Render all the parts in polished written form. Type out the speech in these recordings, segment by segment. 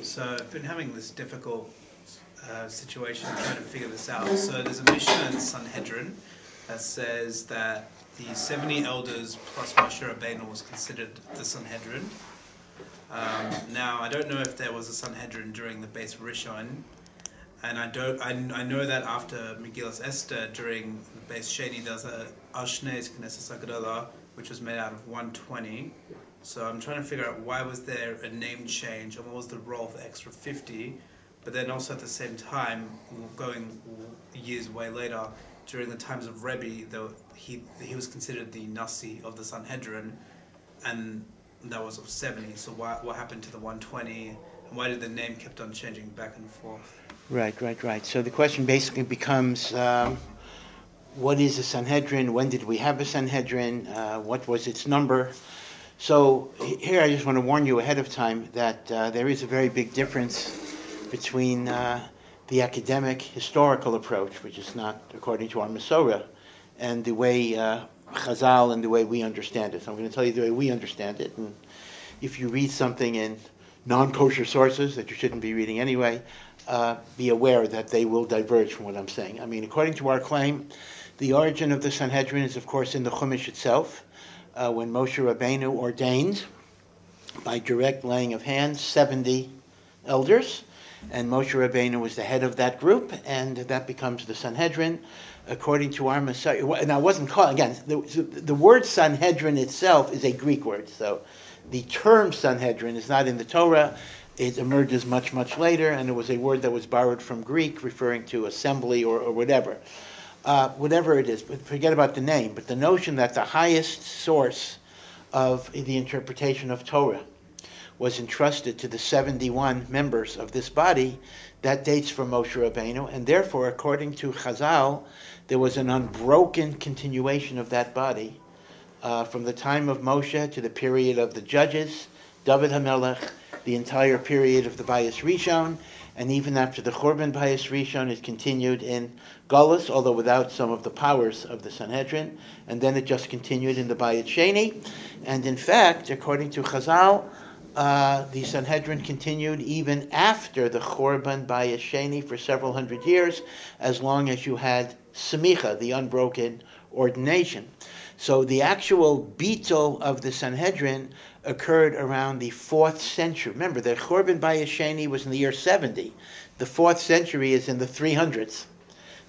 So I've been having this difficult situation trying to figure this out. So there's a Mishnah in Sanhedrin that says that the 70 elders plus Moshe Rabbeinu was considered the Sanhedrin. Now I don't know if there was a Sanhedrin during the Beis Rishon, and I know that after Megillas Esther during the Beis Sheni there's a Ashnes Knesset Hagdolah, which was made out of 120. So I'm trying to figure out why was there a name change and what was the role of the extra 50. But then also at the same time, going years way later, during the times of Rebbe, he was considered the Nasi of the Sanhedrin, and that was of 70. So what happened to the 120, and why did the name kept on changing back and forth? Right. So the question basically becomes, what is a Sanhedrin? When did we have a Sanhedrin? What was its number? So here I just want to warn you ahead of time that there is a very big difference between the academic historical approach, which is not according to our Masorah, and the way Chazal and the way we understand it. So I'm going to tell you the way we understand it. And if you read something in non-kosher sources that you shouldn't be reading anyway, be aware that they will diverge from what I'm saying. I mean, according to our claim, the origin of the Sanhedrin is, of course, in the Chumash itself, when Moshe Rabbeinu ordained, by direct laying of hands, 70 elders, and Moshe Rabbeinu was the head of that group, and that becomes the Sanhedrin, according to our Messiah. Now, it wasn't called, again, the word Sanhedrin itself is a Greek word, so the term Sanhedrin is not in the Torah. It emerges much, much later, and it was a word that was borrowed from Greek, referring to assembly or whatever. Whatever it is, but forget about the name, but the notion that the highest source of the interpretation of Torah was entrusted to the 71 members of this body, that dates from Moshe Rabbeinu, and therefore, according to Chazal, there was an unbroken continuation of that body from the time of Moshe to the period of the judges, David HaMelech, the entire period of the Bayis Rishon, and even after the Churban Bayis Rishon, it continued in Galus, although without some of the powers of the Sanhedrin, and then it just continued in the Bayis Sheni. And in fact, according to Chazal, the Sanhedrin continued even after the Churban Bayis Sheni for several hundred years, as long as you had Semicha, the unbroken ordination. So the actual beetle of the Sanhedrin occurred around the 4th century. Remember, the Churban Bayis Sheni was in the year 70. The 4th century is in the 300s.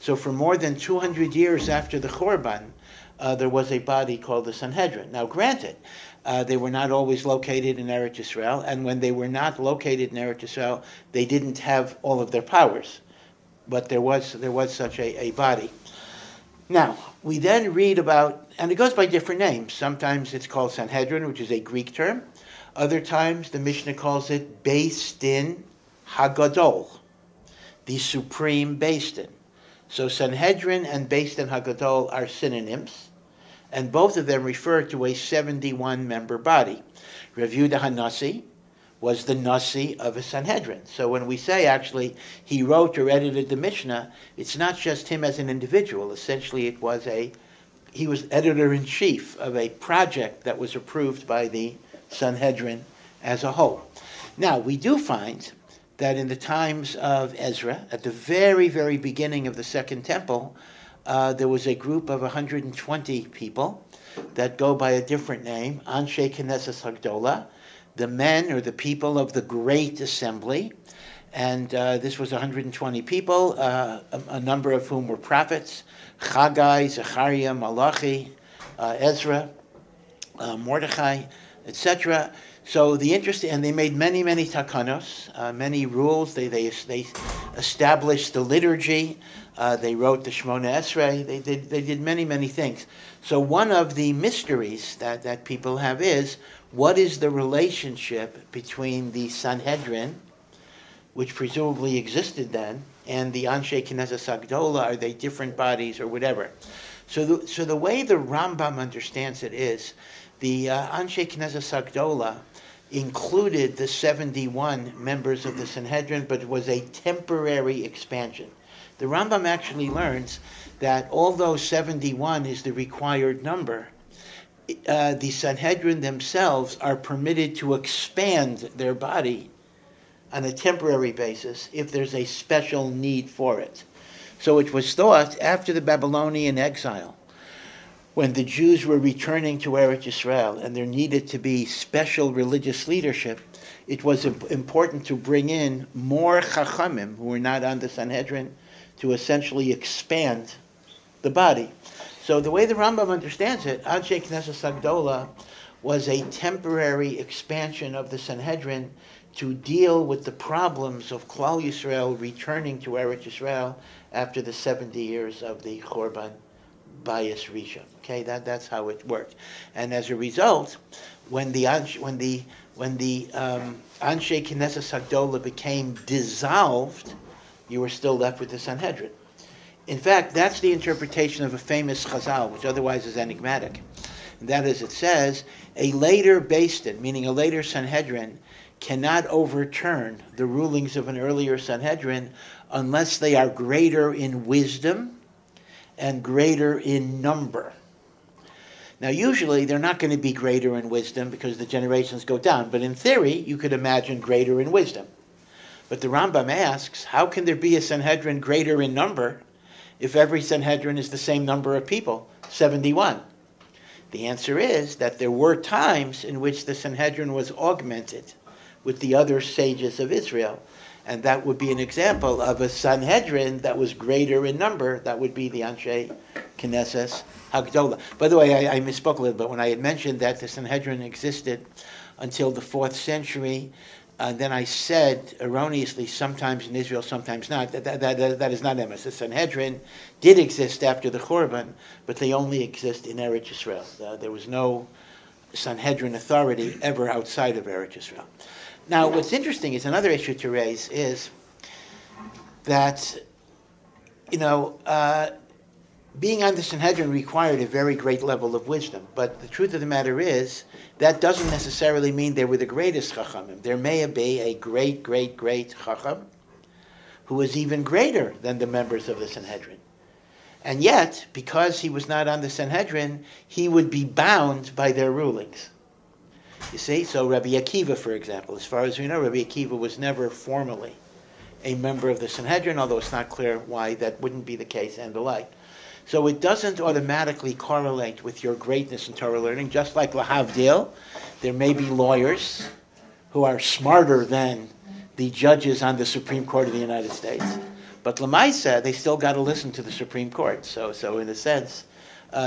So for more than 200 years after the Churban, there was a body called the Sanhedrin. Now, granted, they were not always located in Eretz Yisrael, and when they were not located in Eretz Yisrael, they didn't have all of their powers. But there was such a body. Now, we then read about, and it goes by different names. Sometimes it's called Sanhedrin, which is a Greek term. Other times the Mishnah calls it Beis Din Hagadol, the supreme Beis Din. So Sanhedrin and Beis Din Hagadol are synonyms, and both of them refer to a 71-member body. Rav Yehuda HaNasi was the Nasi of a Sanhedrin. So when we say, actually, he wrote or edited the Mishnah, it's not just him as an individual. Essentially, he was editor-in-chief of a project that was approved by the Sanhedrin as a whole. Now, we do find that in the times of Ezra, at the very, very beginning of the Second Temple, there was a group of 120 people that go by a different name, Anshe Knesset Hagdolah, the men or the people of the Great Assembly. And this was 120 people, a number of whom were prophets, Chagai, Zechariah, Malachi, Ezra, Mordechai, etc. So the interest, and they made many, many takanos, many rules. They established the liturgy. They wrote the Shmona Esrei. They did many, many things. So one of the mysteries that people have is, what is the relationship between the Sanhedrin, which presumably existed then, and the Anshe Knesset Hagdolah? Are they different bodies or whatever? So the way the Rambam understands it is, the Anshe Knesset Hagdolah included the 71 members of the Sanhedrin, but it was a temporary expansion. The Rambam actually learns that although 71 is the required number, the Sanhedrin themselves are permitted to expand their body on a temporary basis if there's a special need for it. So it was thought after the Babylonian exile, when the Jews were returning to Eretz Yisrael and there needed to be special religious leadership, it was important to bring in more chachamim who were not on the Sanhedrin to essentially expand the body. So the way the Rambam understands it, Anshe Knesset Sagdola was a temporary expansion of the Sanhedrin to deal with the problems of Klal Yisrael returning to Eretz Yisrael after the 70 years of the Chorban Bayis Rishon. Okay, that's how it worked. And as a result, when the Anshe Knesset Sagdola became dissolved, you were still left with the Sanhedrin. In fact, that's the interpretation of a famous Chazal, which otherwise is enigmatic. And that is, it says, a later Beis Din, meaning a later Sanhedrin, cannot overturn the rulings of an earlier Sanhedrin unless they are greater in wisdom and greater in number. Now, usually they're not going to be greater in wisdom because the generations go down, but in theory, you could imagine greater in wisdom. But the Rambam asks, how can there be a Sanhedrin greater in number if every Sanhedrin is the same number of people, 71? The answer is that there were times in which the Sanhedrin was augmented with the other sages of Israel, and that would be an example of a Sanhedrin that was greater in number. That would be the Anshe Knesset Hagdolah. By the way, I misspoke a little bit when I had mentioned that the Sanhedrin existed until the 4th century. Then I said erroneously, sometimes in Israel, sometimes not. That is not emes. The Sanhedrin did exist after the Chorban, but they only exist in Eretz Yisrael. There was no Sanhedrin authority ever outside of Eretz Yisrael. Now, what's interesting is another issue to raise is that, being on the Sanhedrin required a very great level of wisdom. But the truth of the matter is, that doesn't necessarily mean they were the greatest chachamim. There may be a great, great, great chacham who was even greater than the members of the Sanhedrin. And yet, because he was not on the Sanhedrin, he would be bound by their rulings. You see, so Rabbi Akiva, for example, as far as we know, Rabbi Akiva was never formally a member of the Sanhedrin, although it's not clear why that wouldn't be the case and the like. So it doesn't automatically correlate with your greatness in Torah learning, just like lahavdil. There may be lawyers who are smarter than the judges on the Supreme Court of the United States, but lamaisa, they still got to listen to the Supreme Court. So in a sense,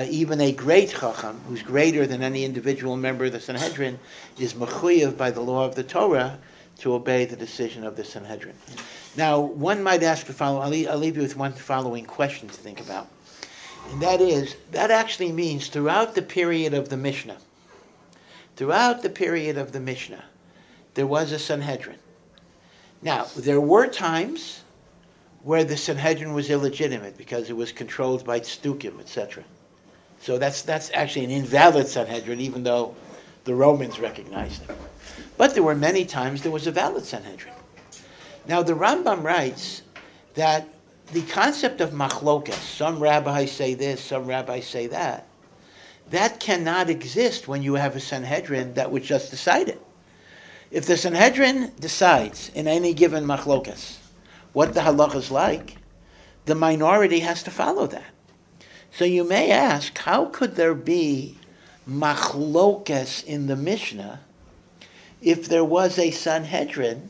even a great chacham, who's greater than any individual member of the Sanhedrin, is mechuyev by the law of the Torah to obey the decision of the Sanhedrin. Now, one might ask the following. I'll leave you with one following question to think about. And that is, that actually means throughout the period of the Mishnah, there was a Sanhedrin. Now, there were times where the Sanhedrin was illegitimate because it was controlled by tzdukim, etc. So that's actually an invalid Sanhedrin, even though the Romans recognized it. But there were many times there was a valid Sanhedrin. Now, the Rambam writes that the concept of machlokas, some rabbis say this, some rabbis say that, that cannot exist when you have a Sanhedrin that would just decide it. If the Sanhedrin decides in any given machlokas what the halacha is like, the minority has to follow that. So you may ask, how could there be machlokas in the Mishnah if there was a Sanhedrin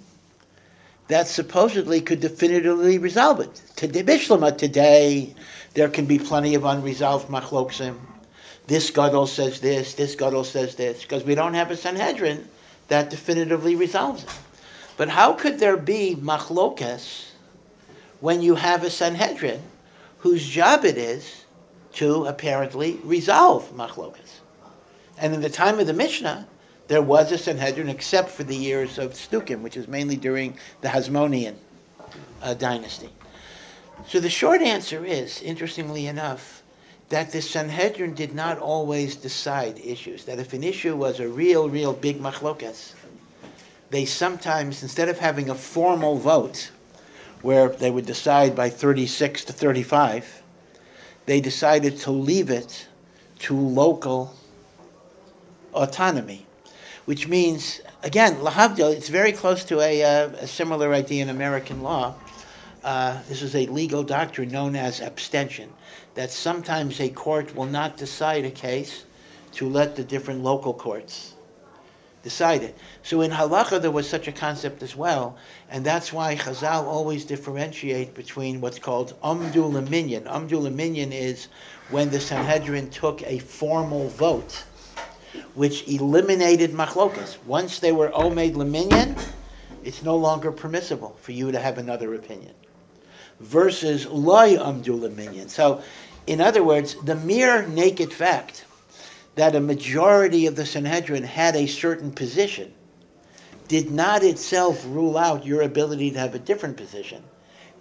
that supposedly could definitively resolve it? Today, there can be plenty of unresolved machloksim. This gadol says this gadol says this, because we don't have a Sanhedrin that definitively resolves it. But how could there be machlokas when you have a Sanhedrin whose job it is to apparently resolve machlokas? And in the time of the Mishnah, there was a Sanhedrin, except for the years of Stukim, which is mainly during the Hasmonean dynasty. So the short answer is, interestingly enough, that the Sanhedrin did not always decide issues. That if an issue was a real big machlokas, they sometimes, instead of having a formal vote where they would decide by 36 to 35, they decided to leave it to local autonomy. which means, again, lahavdil, it's very close to a similar idea in American law. This is a legal doctrine known as abstention, that sometimes a court will not decide a case to let the different local courts decide it. So in halacha there was such a concept as well, and that's why Chazal always differentiate between what's called amdu leminyan. Amdu leminyan is when the Sanhedrin took a formal vote, which eliminated machlokas. Once they were omed leminyan, it's no longer permissible for you to have another opinion. Versus loy amdu leminyan. So, in other words, the mere naked fact that a majority of the Sanhedrin had a certain position did not itself rule out your ability to have a different position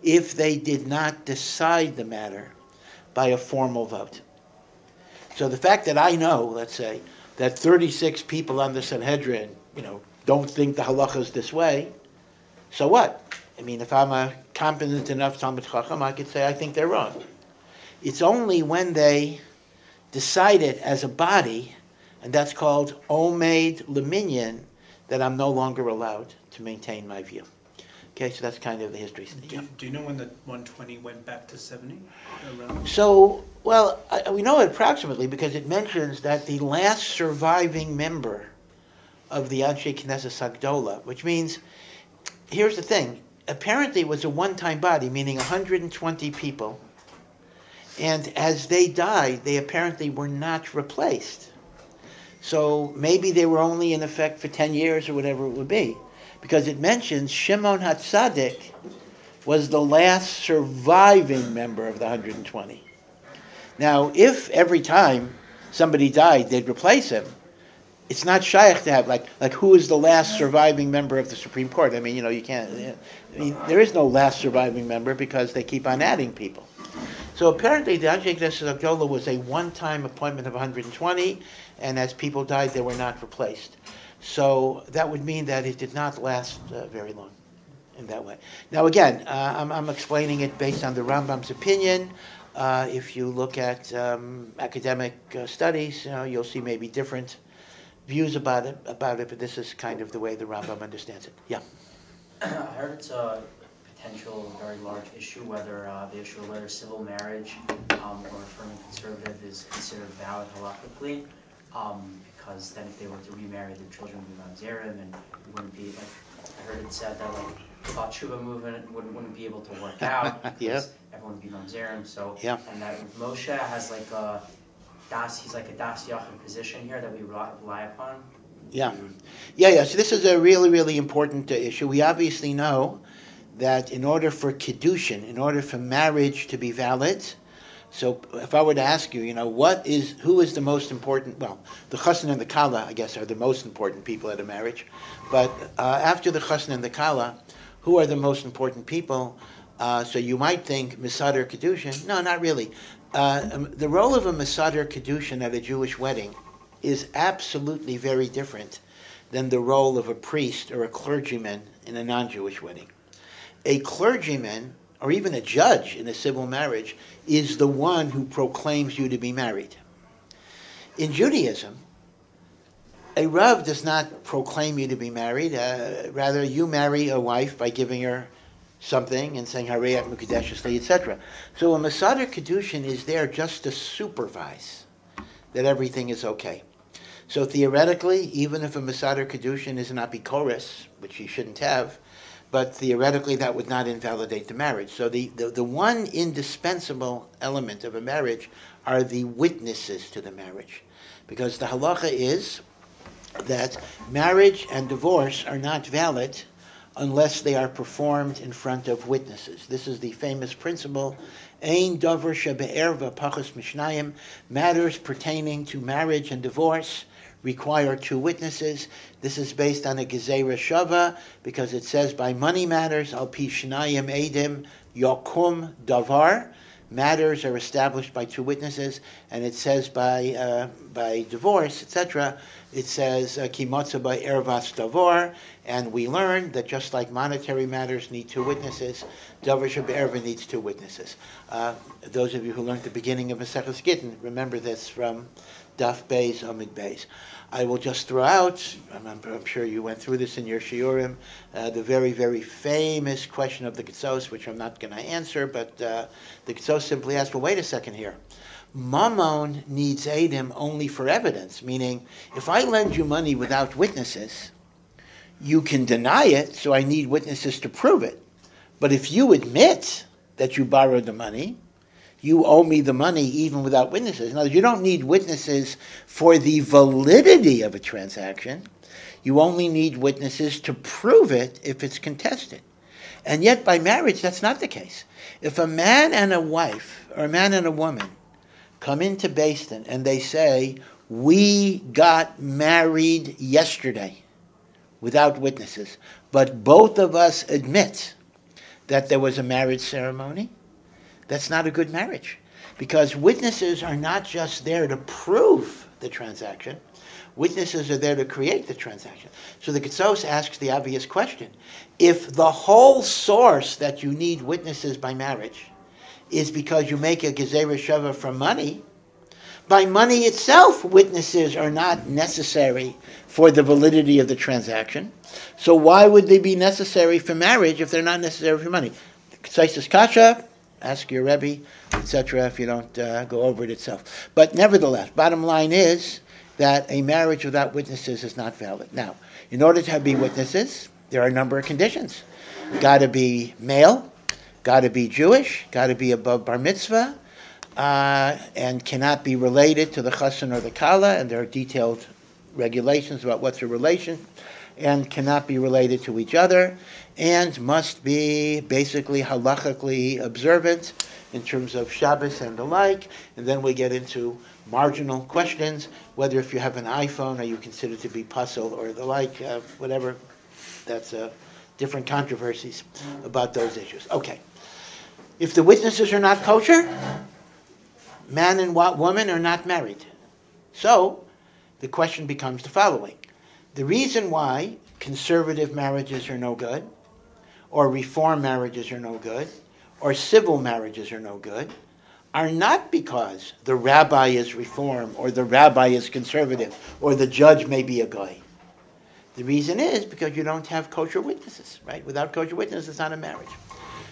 if they did not decide the matter by a formal vote. So the fact that I know, let's say, that 36 people on the Sanhedrin, don't think the halacha is this way, so what? I mean, if I'm a competent enough Talmid Chacham, I could say I think they're wrong. It's only when they decide it as a body, and that's called omed leminyan, that I'm no longer allowed to maintain my view. Okay, so that's kind of the history. Do you know when the 120 went back to 70? So, well, we know it approximately because it mentions that the last surviving member of the Anshe Knesset Havdalah, which means, here's the thing, apparently it was a one-time body, meaning 120 people, and as they died, they apparently were not replaced. So maybe they were only in effect for 10 years or whatever it would be. Because it mentions Shimon HaTzadik was the last surviving member of the 120. Now, if every time somebody died, they'd replace him, it's not shaykh to have, like who is the last surviving member of the Supreme Court? I mean, you can't, there is no last surviving member because they keep on adding people. So apparently the Anshe Knesset Havdalah was a one-time appointment of 120, and as people died, they were not replaced. So that would mean that it did not last very long in that way. Now again, I'm explaining it based on the Rambam's opinion. If you look at academic studies, you'll see maybe different views about it, but this is kind of the way the Rambam understands it. Yeah. I heard it's a potential very large issue, whether the issue of whether civil marriage or affirming conservative is considered valid halakhically, because then if they were to remarry, their children would be mamzerim, and it wouldn't be like, I heard it said that like the Batshuva movement wouldn't be able to work out because everyone would be mamzerim. So and that Moshe has like a he's like a das yachid position here that we rely upon. Yeah. So this is a really, really important issue. We obviously know that in order for kiddushin, in order for marriage to be valid, so if I were to ask you, who is the most important? Well, the chassan and the kala, I guess, are the most important people at a marriage. But after the chassan and the kala, who are the most important people? So you might think Mesader Kedushin. No, not really. The role of a Mesader Kedushin at a Jewish wedding is absolutely very different than the role of a priest or a clergyman in a non-Jewish wedding. A clergyman, or even a judge in a civil marriage, is the one who proclaims you to be married. In Judaism, a Rav does not proclaim you to be married. Rather, you marry a wife by giving her something and saying Harayat Mukadeshesli, etc. So a Mesader Kedushin is there just to supervise that everything is okay. So theoretically, even if a Mesader Kedushin is an apikoros, which he shouldn't have, but theoretically that would not invalidate the marriage. So the one indispensable element of a marriage are the witnesses to the marriage. Because the halacha is that marriage and divorce are not valid unless they are performed in front of witnesses. This is the famous principle, Ein davar shebe'erva pachas mishnayim, matters pertaining to marriage and divorce require two witnesses. This is based on a gezerah shava, because it says by money matters, al pi shnayim edim yokum davar, matters are established by two witnesses, and it says by divorce, etc., it says ki motza by ervas davar, and we learn that just like monetary matters need two witnesses, davar shebe'erva needs two witnesses. Those of you who learned the beginning of Maseches Gittin remember this from Daf Beis Amid Beis. I will just throw out, I'm sure you went through this in your shiurim, the very, very famous question of the Ketzos, which I'm not going to answer, but the Ketzos simply asks, well, wait a second here. Mammon needs Eidim only for evidence, meaning if I lend you money without witnesses, you can deny it, so I need witnesses to prove it. But if you admit that you borrowed the money, you owe me the money even without witnesses. In other words, you don't need witnesses for the validity of a transaction. You only need witnesses to prove it if it's contested. And yet by marriage, that's not the case. If a man and a wife, or a man and a woman, come into Beis Din and they say, we got married yesterday without witnesses, but both of us admit that there was a marriage ceremony, that's not a good marriage. Because witnesses are not just there to prove the transaction, witnesses are there to create the transaction. So the Ketzos asks the obvious question. If the whole source that you need witnesses by marriage is because you make a gezerah shava for money, by money itself, witnesses are not necessary for the validity of the transaction. So why would they be necessary for marriage if they're not necessary for money? Ketzos kasha, ask your Rebbe, etc., if you don't go over it itself. But nevertheless, bottom line is that a marriage without witnesses is not valid. Now, in order to be witnesses, there are a number of conditions. Got to be male, got to be Jewish, got to be above bar mitzvah, and cannot be related to the chassan or the kala, and there are detailed regulations about what's a relation, and cannot be related to each other, and must be basically halachically observant in terms of Shabbos and the like. And then we get into marginal questions, whether if you have an iPhone are you considered to be puzzle or the like, whatever. That's different controversies about those issues. Okay. If the witnesses are not kosher, man and woman are not married. So the question becomes the following. The reason why conservative marriages are no good, or reform marriages are no good, or civil marriages are no good, are not because the rabbi is reform, or the rabbi is conservative, or the judge may be a guy. The reason is because you don't have kosher witnesses, right? Without kosher witnesses, it's not a marriage.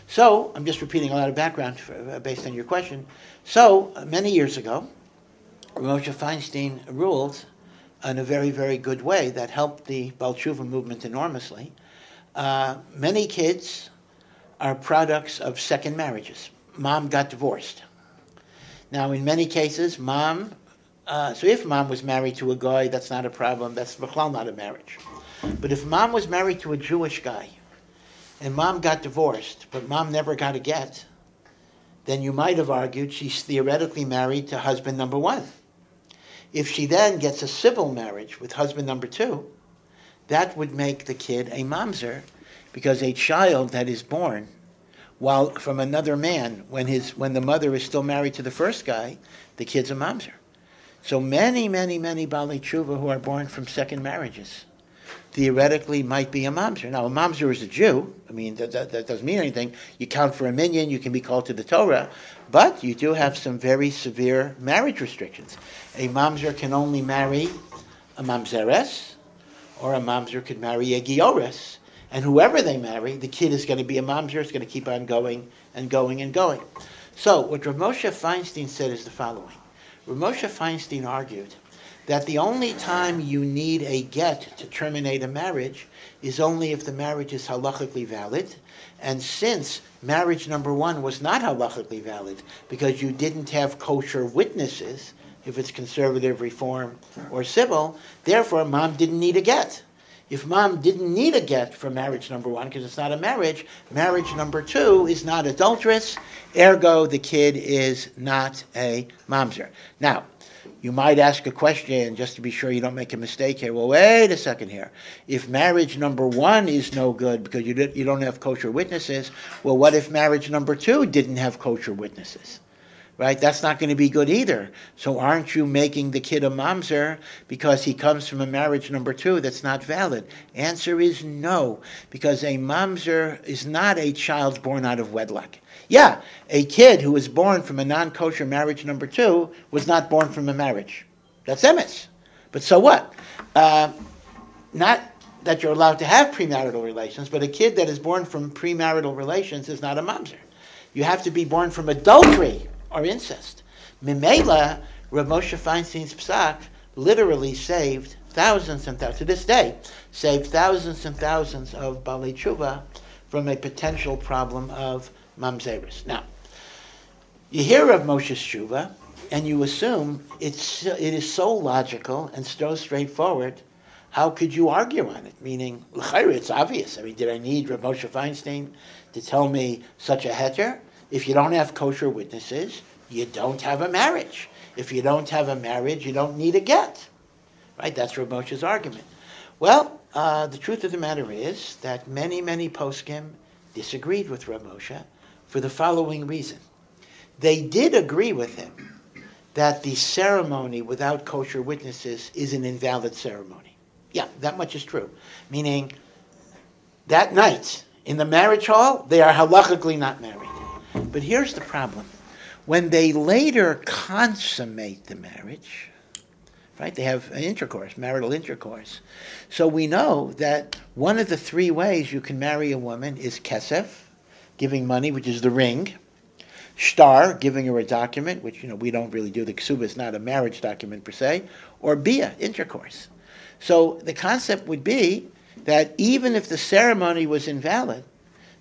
So, I'm just repeating a lot of background based on your question. So, many years ago, Moshe Feinstein ruled in a very, very good way that helped the Baal Tshuva movement enormously. Many kids are products of second marriages. Mom got divorced. Now, in many cases, so if mom was married to a guy, that's not a problem. That's b'chlal not a marriage. But if mom was married to a Jewish guy, and mom got divorced, but mom never got a get, then you might have argued she's theoretically married to husband number one. If she then gets a civil marriage with husband number two, that would make the kid a mamzer, because a child that is born while from another man, when the mother is still married to the first guy, the kid's a mamzer. So many, many, many Baalei Tshuva who are born from second marriages theoretically might be a mamzer. Now, a mamzer is a Jew. I mean, that doesn't mean anything. You count for a minyan, you can be called to the Torah, but you do have some very severe marriage restrictions. A mamzer can only marry a mamzeres, or a mamzer could marry a giores, and whoever they marry, the kid is going to be a mamzer, it's going to keep on going and going and going. So, what Rav Moshe Feinstein said is the following. Rav Moshe Feinstein argued that the only time you need a get to terminate a marriage is only if the marriage is halachically valid. And since marriage number one was not halachically valid because you didn't have kosher witnesses, if it's conservative, reform, or civil, therefore mom didn't need a get. If mom didn't need a get for marriage number one because it's not a marriage number two is not adulterous, ergo the kid is not a mamzer. Now, you might ask a question just to be sure you don't make a mistake here. Well, wait a second here. If marriage number one is no good because you don't have kosher witnesses, well, what if marriage number two didn't have kosher witnesses? Right? That's not going to be good either. So aren't you making the kid a mamzer because he comes from a marriage number two that's not valid? Answer is no, because a mamzer is not a child born out of wedlock. Yeah, a kid who was born from a non-kosher marriage number two was not born from a marriage. That's emes. But so what? Not that you're allowed to have premarital relations, but a kid that is born from premarital relations is not a mamzer. You have to be born from adultery or incest. Mimela, Rav Moshe Feinstein's psak literally saved thousands and thousands, to this day, saved thousands and thousands of Balei Tshuva from a potential problem of mamzeris. Now, you hear of Moshe's Tshuva, and you assume it is so logical and so straightforward. How could you argue on it? Meaning, l'chayre, it's obvious. I mean, did I need Rav Moshe Feinstein to tell me such a heter? If you don't have kosher witnesses, you don't have a marriage. If you don't have a marriage, you don't need a get. Right? That's Rav Moshe's argument. Well, the truth of the matter is that many, many poskim disagreed with Rav Moshe for the following reason. They did agree with him that the ceremony without kosher witnesses is an invalid ceremony. Yeah, that much is true. Meaning, that night, in the marriage hall, they are halachically not married. But here's the problem. When they later consummate the marriage, right, they have an intercourse, marital intercourse. So we know that one of the three ways you can marry a woman is kesef, giving money, which is the ring, shtar, giving her a document, which we don't really do. The ksuba is not a marriage document per se, or bia, intercourse. So the concept would be that even if the ceremony was invalid,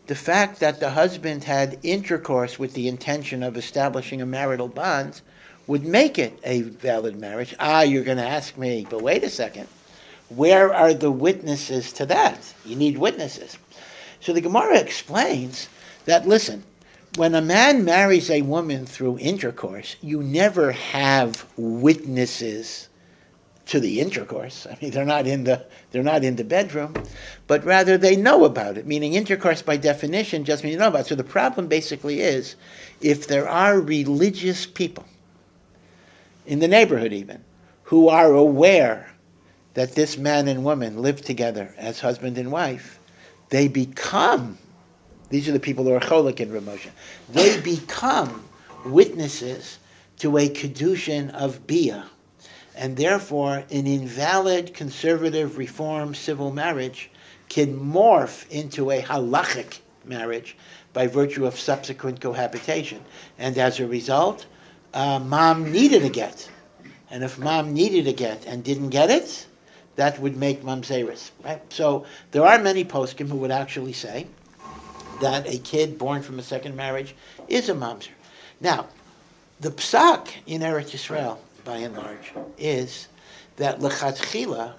the fact that the husband had intercourse with the intention of establishing a marital bond would make it a valid marriage. You're going to ask me, but wait a second. Where are the witnesses to that? You need witnesses. So the Gemara explains that, listen, when a man marries a woman through intercourse, you never have witnesses to the intercourse. I mean, they're not in the bedroom, but rather they know about it. Meaning, intercourse by definition just means you know about it. So the problem basically is, if there are religious people in the neighborhood even who are aware that this man and woman live together as husband and wife, they become. These are the people who are cholik in Rav Moshe. They become witnesses to a kedushin of bia. And therefore, an invalid, conservative, reform civil marriage can morph into a halachic marriage by virtue of subsequent cohabitation. And as a result, mom needed a get. And if mom needed a get and didn't get it, that would make mamzeris. Right? So there are many poskim who would actually say that a kid born from a second marriage is a mamzer. Now, the psak in Eretz Yisrael, by and large, is that lechatchila,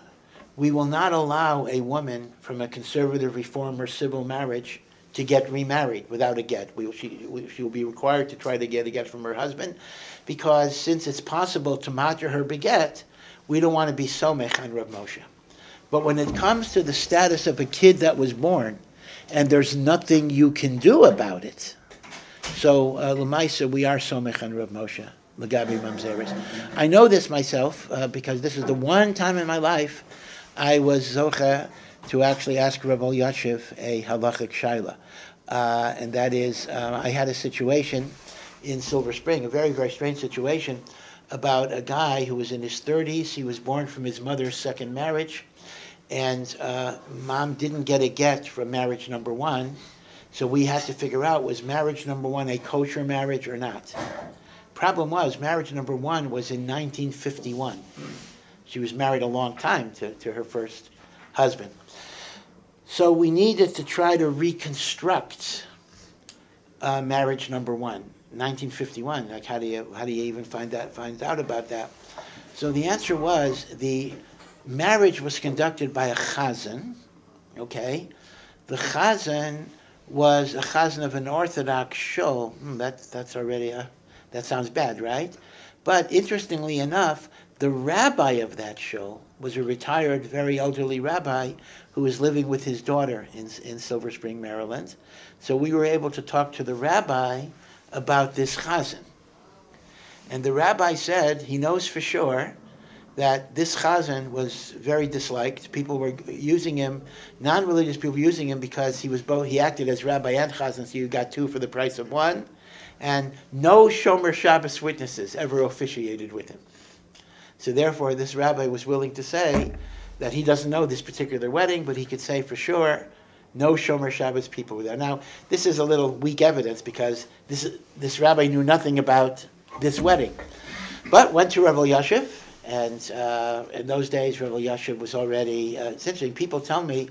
we will not allow a woman from a conservative reform or civil marriage to get remarried without a get. She will be required to try to get a get from her husband, because since it's possible to matter her beget, we don't want to be somech on Rav Moshe. But when it comes to the status of a kid that was born, and there's nothing you can do about it, so l'maisa, we are somech on Rav Moshe. L'gabi mamzeris. I know this myself because this is the one time in my life I was zocha to actually ask Rav Yosef a halachic shaila, and that is I had a situation in Silver Spring, a very, very strange situation about a guy who was in his 30s. He was born from his mother's second marriage, and mom didn't get a get from marriage number one, so we had to figure out, was marriage number one a kosher marriage or not? Problem was, marriage number one was in 1951. She was married a long time to her first husband. So we needed to try to reconstruct marriage number one, 1951. Like, how do you even find out about that? So the answer was, the marriage was conducted by a chazan. Okay, the chazan was a chazan of an Orthodox shul. That's already that sounds bad, right? But interestingly enough, the rabbi of that shul was a retired, very elderly rabbi who was living with his daughter in Silver Spring, Maryland. So we were able to talk to the rabbi about this chazan. And the rabbi said he knows for sure that this chazan was very disliked. People were using him, non-religious people were using him because he acted as rabbi and chazan, so you got two for the price of one. And no Shomer Shabbos witnesses ever officiated with him. So therefore, this rabbi was willing to say that he doesn't know this particular wedding, but he could say for sure, no Shomer Shabbos people were there. Now, this is a little weak evidence because this rabbi knew nothing about this wedding, but went to Rav Yosef, and in those days, Rav Yosef was already. It's interesting. People tell me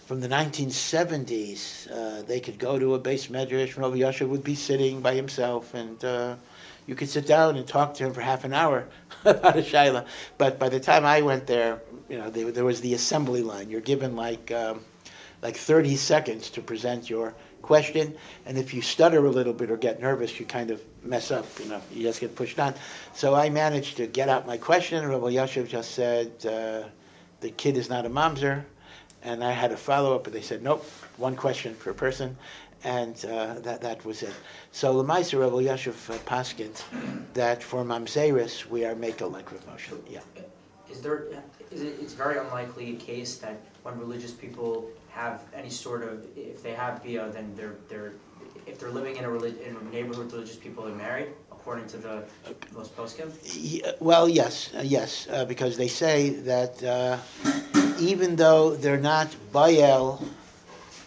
from the 1970s they could go to a beis medrash. Rav Yosef would be sitting by himself, and you could sit down and talk to him for half an hour about a shaila. But by the time I went there, there was the assembly line. You're given like 30 seconds to present your question, and if you stutter a little bit or get nervous, you kind of mess up. You just get pushed on. So I managed to get out my question. Rabbi Yosef just said, the kid is not a mamzer, and I had a follow-up, but they said, nope, one question per person, and that was it. So L'maisa Rabbi Yosef paskins that for mamzeris we are makel like Rav Moshe. Yeah. It's very unlikely a case that when religious people have any sort of, if they have bia, then if they're living in a neighborhood with religious people, they're married, according to the most poskim? Well, yes, because they say that even though they're not bayel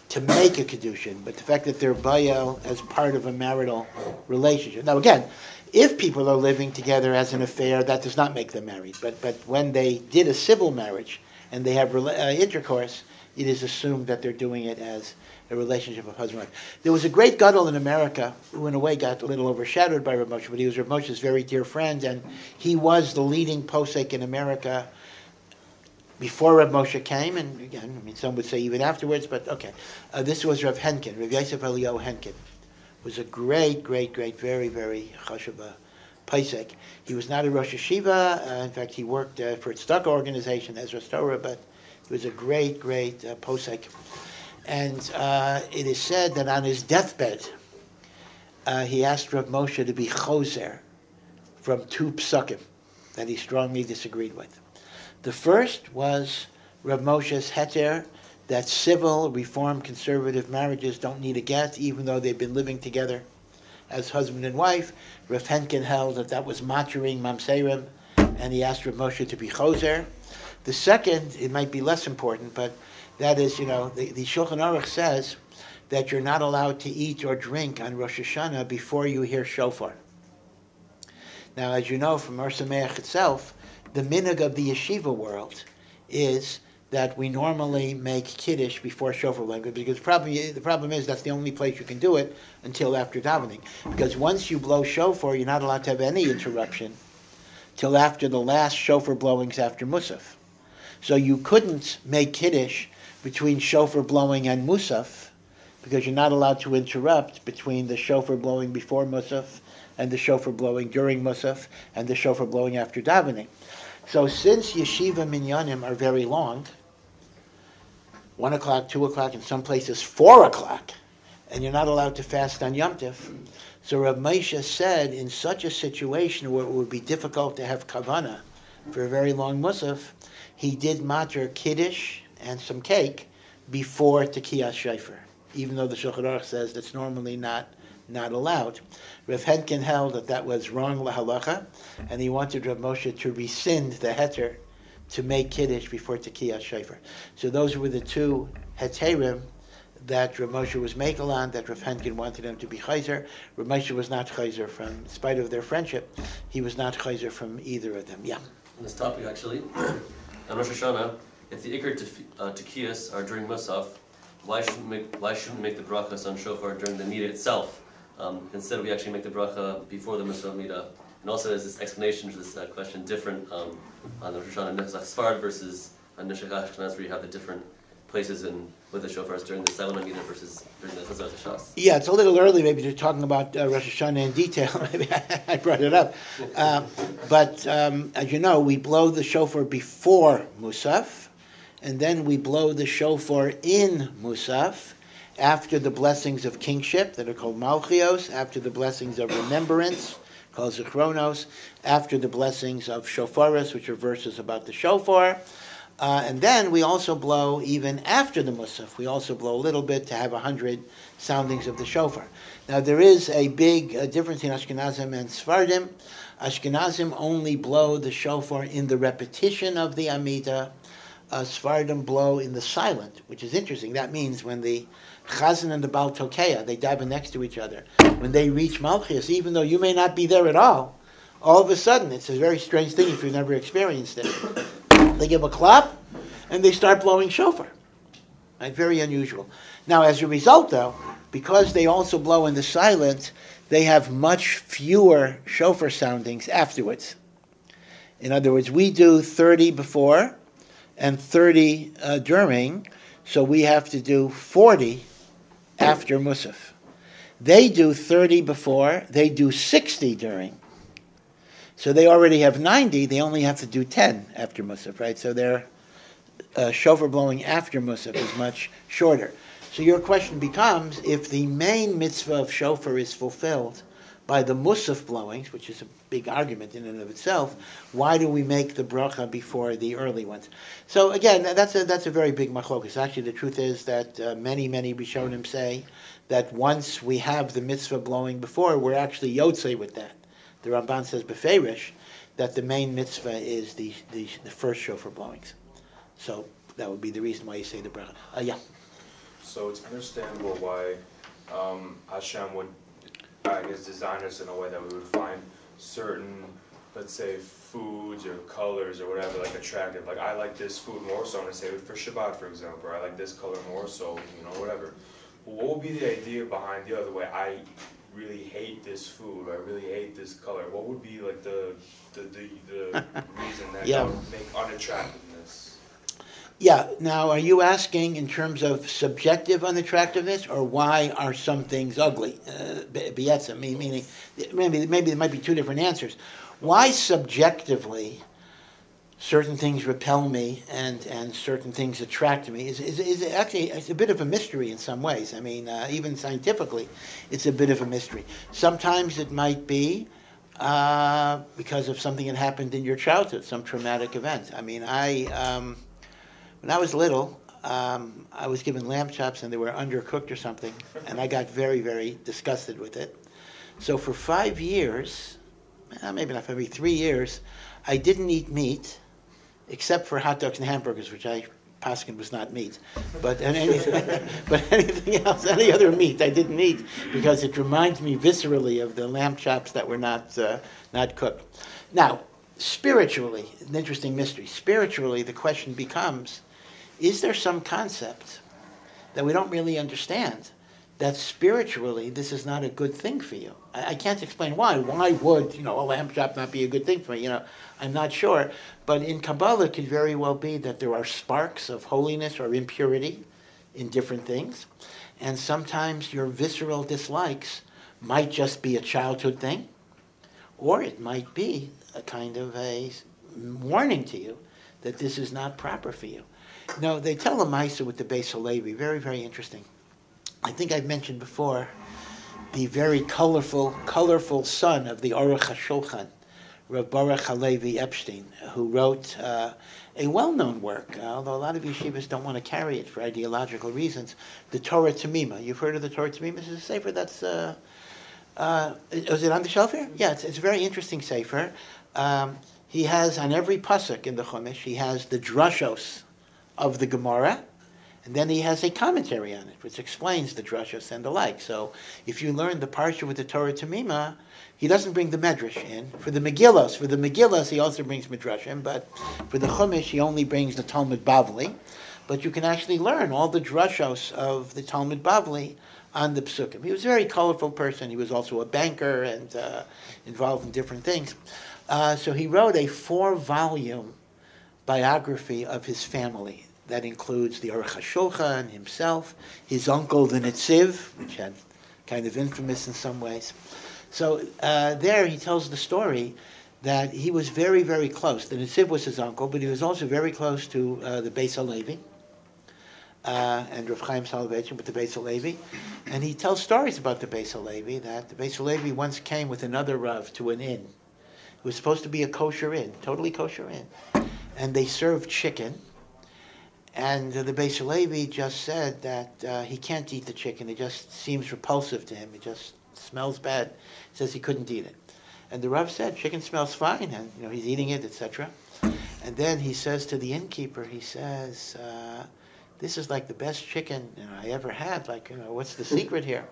to make a kedushin, but the fact that they're bayel as part of a marital relationship. Now, again, if people are living together as an affair, that does not make them married. But when they did a civil marriage and they have intercourse, it is assumed that they're doing it as a relationship of husband and wife. There was a great gadol in America who, in a way, got a little overshadowed by Rav Moshe, but he was Rav Moshe's very dear friend, and he was the leading posek in America before Rav Moshe came, and again, some would say even afterwards, but okay. This was Rav Henkin, Rav Yosef Eliyahu Henkin. Was a great, very, very chashuv posek. He was not a Rosh Yeshiva. In fact, he worked for its Tzedakah organization, Ezra's Torah, but he was a great posek. And it is said that on his deathbed, he asked Rav Moshe to be choser from two psukim that he strongly disagreed with. The first was Rav Moshe's heter, that civil, reformed, conservative marriages don't need a get, even though they've been living together as husband and wife. Rav Henkin held that was matering mamserim, and he asked Rav Moshe to be choser. The second, it might be less important, but that is, the Shulchan Aruch says that you're not allowed to eat or drink on Rosh Hashanah before you hear shofar. Now, as you know from Or Sameach itself, the minhag of the yeshiva world is that we normally make kiddush before shofar blowing, because the problem is that's the only place you can do it until after davening. Because once you blow shofar, you're not allowed to have any interruption till after the last shofar blowings after Mussaf. So you couldn't make kiddush between shofar blowing and Mussaf, because you're not allowed to interrupt between the shofar blowing before Mussaf and the shofar blowing during Mussaf and the shofar blowing after davening. So since yeshiva minyanim are very long, 1 o'clock, 2 o'clock, in some places 4 o'clock, and you're not allowed to fast on Yom Tov. So Rav Moshe said, in such a situation where it would be difficult to have kavanah for a very long Mussaf, he did matter kiddush and some cake before tekiyas shofar, even though the Shulchan Aruch says that's normally not allowed. Rav Henkin held that was wrong lahalacha, and he wanted Rav Moshe to rescind the heter to make kiddush before tekiyas shofar. So those were the two heterim that Rav Moshe was makel on, that Rav Henkin wanted him to be chayzer. Rav Moshe was not chayzer from, in spite of their friendship, he was not chayzer from either of them. Yeah. On this topic, actually, on Rosh Hashanah, if the ikar tekiyas are during Mussaf, why shouldn't make the brachas on shofar during the nida itself? Instead, we actually make the bracha before the Mussaf nida. And also, there's this explanation to this question different on the Rosh Hashanah Sfarad versus Neshama Ashkenaz, where you have the different places with the shofars during the silent nida versus during the Chazar Tashas. Yeah, it's a little early maybe to talking about Rosh Hashanah in detail. Maybe I brought it up. But as you know, we blow the shofar before Mussaf, and then we blow the shofar in Mussaf after the blessings of kingship that are called malchios, after the blessings of remembrance called zichronos, after the blessings of shofaros, which are verses about the shofar, And then we also blow even after the Mussaf. We also blow a little bit to have 100 soundings of the shofar. Now there is a big difference in Ashkenazim and Sephardim. Ashkenazim only blow the shofar in the repetition of the Amidah. Sephardim blow in the silent, which is interesting. That means when the Chazan and the Baal Tokeya, they daven next to each other. When they reach Malchus, even though you may not be there at all of a sudden, it's a very strange thing if you've never experienced it. They give a clap, and they start blowing shofar. Right? Very unusual. Now, as a result, though, because they also blow in the silent, they have much fewer shofar soundings afterwards. In other words, we do 30 before and 30 during, so we have to do 40 after Mussaf. They do 30 before, they do 60 during. So they already have 90, they only have to do 10 after Mussaf, right? So their shofar blowing after Mussaf is much shorter. So your question becomes, if the main mitzvah of shofar is fulfilled by the Mussaf blowings, which is a big argument in and of itself, why do we make the bracha before the early ones? So again, that's a very big machlokus. Actually, the truth is that many Rishonim say that once we have the mitzvah blowing before, we're actually yotzei with that. The Ramban says beferish that the main mitzvah is the first shofar blowings. So that would be the reason why you say the bracha. Yeah. So it's understandable why Hashem would, I guess, design us in a way that we would find certain, let's say, foods or colors or whatever, like attractive. Like, I like this food more, so I'm going to say it for Shabbat, for example. Or I like this color more, so, whatever. But what would be the idea behind the other way? I really hate this food, or I really hate this color. What would be, like, the reason that would make unattractiveness? Yeah. Now, are you asking in terms of subjective unattractiveness, or why are some things ugly? Meaning, maybe there might be two different answers. Why subjectively certain things repel me and certain things attract me is actually it's a bit of a mystery in some ways. I mean, even scientifically, it's a bit of a mystery. Sometimes it might be because of something that happened in your childhood, some traumatic event. I mean, when I was little, I was given lamb chops and they were undercooked or something, and I got very, very disgusted with it. So for 5 years, maybe not 5 years, 3 years, I didn't eat meat, except for hot dogs and hamburgers, which I paskin was not meat. But anything else, any other meat, I didn't eat because it reminds me viscerally of the lamb chops that were not cooked. Now, spiritually, an interesting mystery. Spiritually, the question becomes, is there some concept that we don't really understand that spiritually this is not a good thing for you? I can't explain why. Why would, a lamb chop not be a good thing for me? I'm not sure. But in Kabbalah, it could very well be that there are sparks of holiness or impurity in different things. And sometimes your visceral dislikes might just be a childhood thing, or it might be a kind of a warning to you that this is not proper for you. Now, they tell a Maisa with the Beis Halevi, very, very interesting. I think I've mentioned before the very colorful son of the Aruch HaShulchan, Rav Baruch Halevi Epstein, who wrote a well-known work, although a lot of yeshivas don't want to carry it for ideological reasons, the Torah Tamima. You've heard of the Torah Tamima? This is a sefer that's... is it on the shelf here? Yeah, it's a very interesting sefer. He has, on every pasuk in the Chumash, he has the drashos of the Gemara, and then he has a commentary on it, which explains the drashos and the like. So if you learn the parsha with the Torah Tamima, he doesn't bring the medrash in. For the Megillos, he also brings midrashim, but for the Chumash, he only brings the Talmud Bavli. But you can actually learn all the drashos of the Talmud Bavli on the psukim. He was a very colorful person. He was also a banker and involved in different things. So he wrote a 4-volume biography of his family that includes the Aruch HaShulchan himself, his uncle the Netziv, which had kind of infamous in some ways. So there he tells the story that he was very, very close. The Netziv was his uncle, but he was also very close to the Beis Halevi and Rav Chaim Soloveitchik with the Beis Halevi. And he tells stories about the Beis Halevi, that the Beis Halevi once came with another Rav to an inn. It was supposed to be a kosher inn, totally kosher inn. And they served chicken, And the Beis Halevi just said that he can't eat the chicken. It just seems repulsive to him. It just smells bad. He says he couldn't eat it. And the Rav said, chicken smells fine, and he's eating it, etc. And then he says to the innkeeper, he says, this is like the best chicken I ever had. Like, what's the secret here?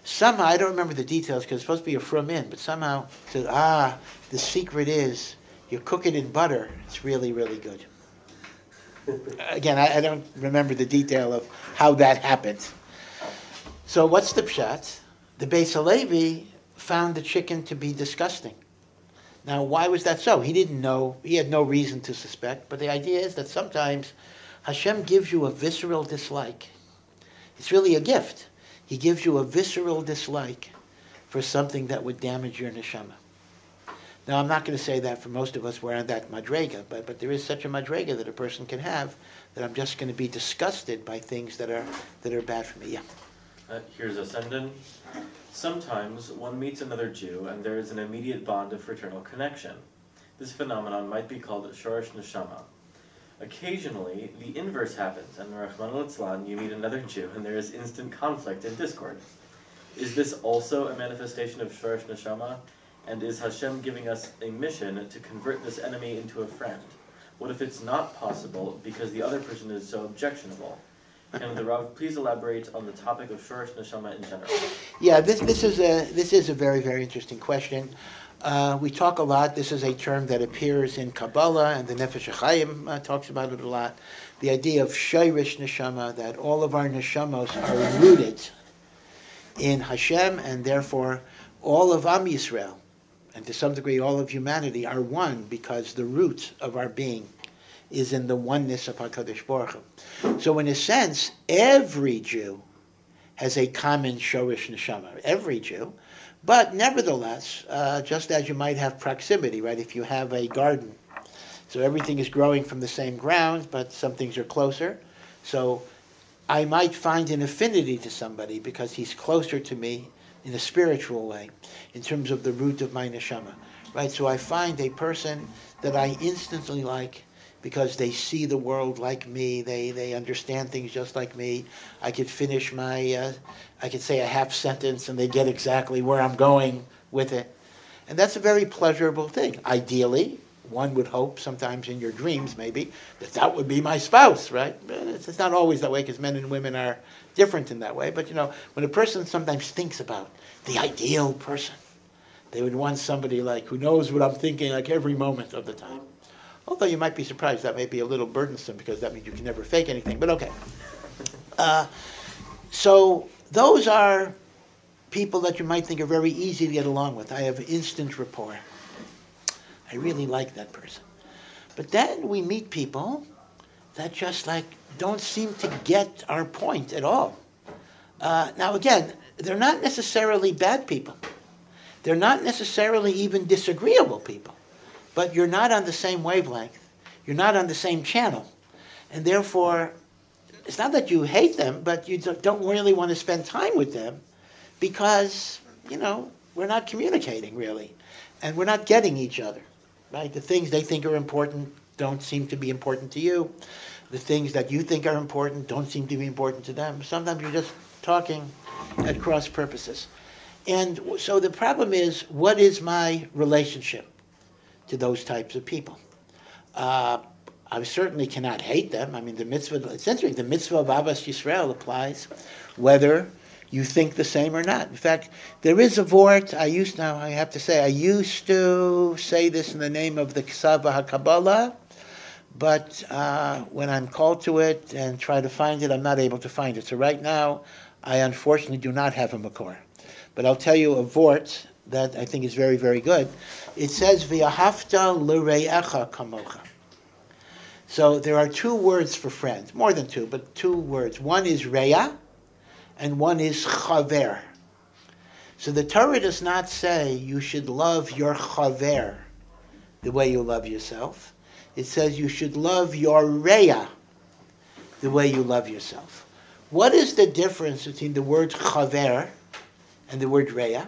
Somehow, I don't remember the details because it's supposed to be a from inn, but somehow he said, the secret is you cook it in butter. It's really, really good. Again, I don't remember the detail of how that happened. So what's the pshat? The Beis Halevi found the chicken to be disgusting. Now, why was that so? He didn't know. He had no reason to suspect. But the idea is that sometimes Hashem gives you a visceral dislike. It's really a gift. He gives you a visceral dislike for something that would damage your neshama. Now, I'm not going to say that for most of us we're on that madrega, but there is such a madrega that a person can have that I'm just going to be disgusted by things that are bad for me. Yeah. Here's a send-in. Sometimes one meets another Jew and there is an immediate bond of fraternal connection. This phenomenon might be called shoresh neshama. Occasionally, the inverse happens, and Rahman al-Islam, you meet another Jew and there is instant conflict and discord. Is this also a manifestation of shoresh neshama? And is Hashem giving us a mission to convert this enemy into a friend? What if it's not possible because the other person is so objectionable? Can the Rav please elaborate on the topic of shoresh neshama in general? Yeah, this is a very, very interesting question. We talk a lot. This is a term that appears in Kabbalah, and the Nefesh HaChaim talks about it a lot. The idea of shoresh neshama, that all of our neshamos are rooted in Hashem, and therefore all of Am Yisrael, and to some degree all of humanity, are one because the root of our being is in the oneness of HaKadosh Baruch Hu. So in a sense, every Jew has a common shoresh neshama, every Jew. But nevertheless, just as you might have proximity, right? If you have a garden, so everything is growing from the same ground, but some things are closer. So I might find an affinity to somebody because he's closer to me in a spiritual way, in terms of the root of my neshama, right? So I find a person that I instantly like because they see the world like me, they understand things just like me. I could finish I could say a half sentence and they get exactly where I'm going with it. And that's a very pleasurable thing. Ideally, one would hope, sometimes in your dreams maybe, that would be my spouse, right? It's not always that way because men and women are different in that way. But when a person sometimes thinks about the ideal person, they would want somebody like who knows what I'm thinking like every moment of the time. Although you might be surprised, that may be a little burdensome because that means you can never fake anything, but okay. So those are people that you might think are very easy to get along with. I have instant rapport. I really like that person. But then we meet people that just don't seem to get our point at all. Now again, they're not necessarily bad people. They're not necessarily even disagreeable people. But you're not on the same wavelength. You're not on the same channel. And therefore, it's not that you hate them, but you don't really want to spend time with them because, we're not communicating really. And we're not getting each other, right? The things they think are important don't seem to be important to you. The things that you think are important don't seem to be important to them. Sometimes you're just talking at cross purposes. And so the problem is, what is my relationship to those types of people? I certainly cannot hate them. I mean, the mitzvah, it's interesting, the mitzvah of Ahavas Yisrael applies whether you think the same or not. In fact, there is a vort, I used to say this in the name of the Ksav HaKabbalah, but when I'm called to it and try to find it, I'm not able to find it. So right now, I unfortunately do not have a makor. But I'll tell you a vort that I think is very, very good. It says, V'ahavta l're'echa kamocha. So there are two words for friend, more than two, but two words. One is re'ah, and one is chaver. So the Torah does not say you should love your chaver the way you love yourself. It says you should love your re'ah the way you love yourself. What is the difference between the word chaver and the word re'ah?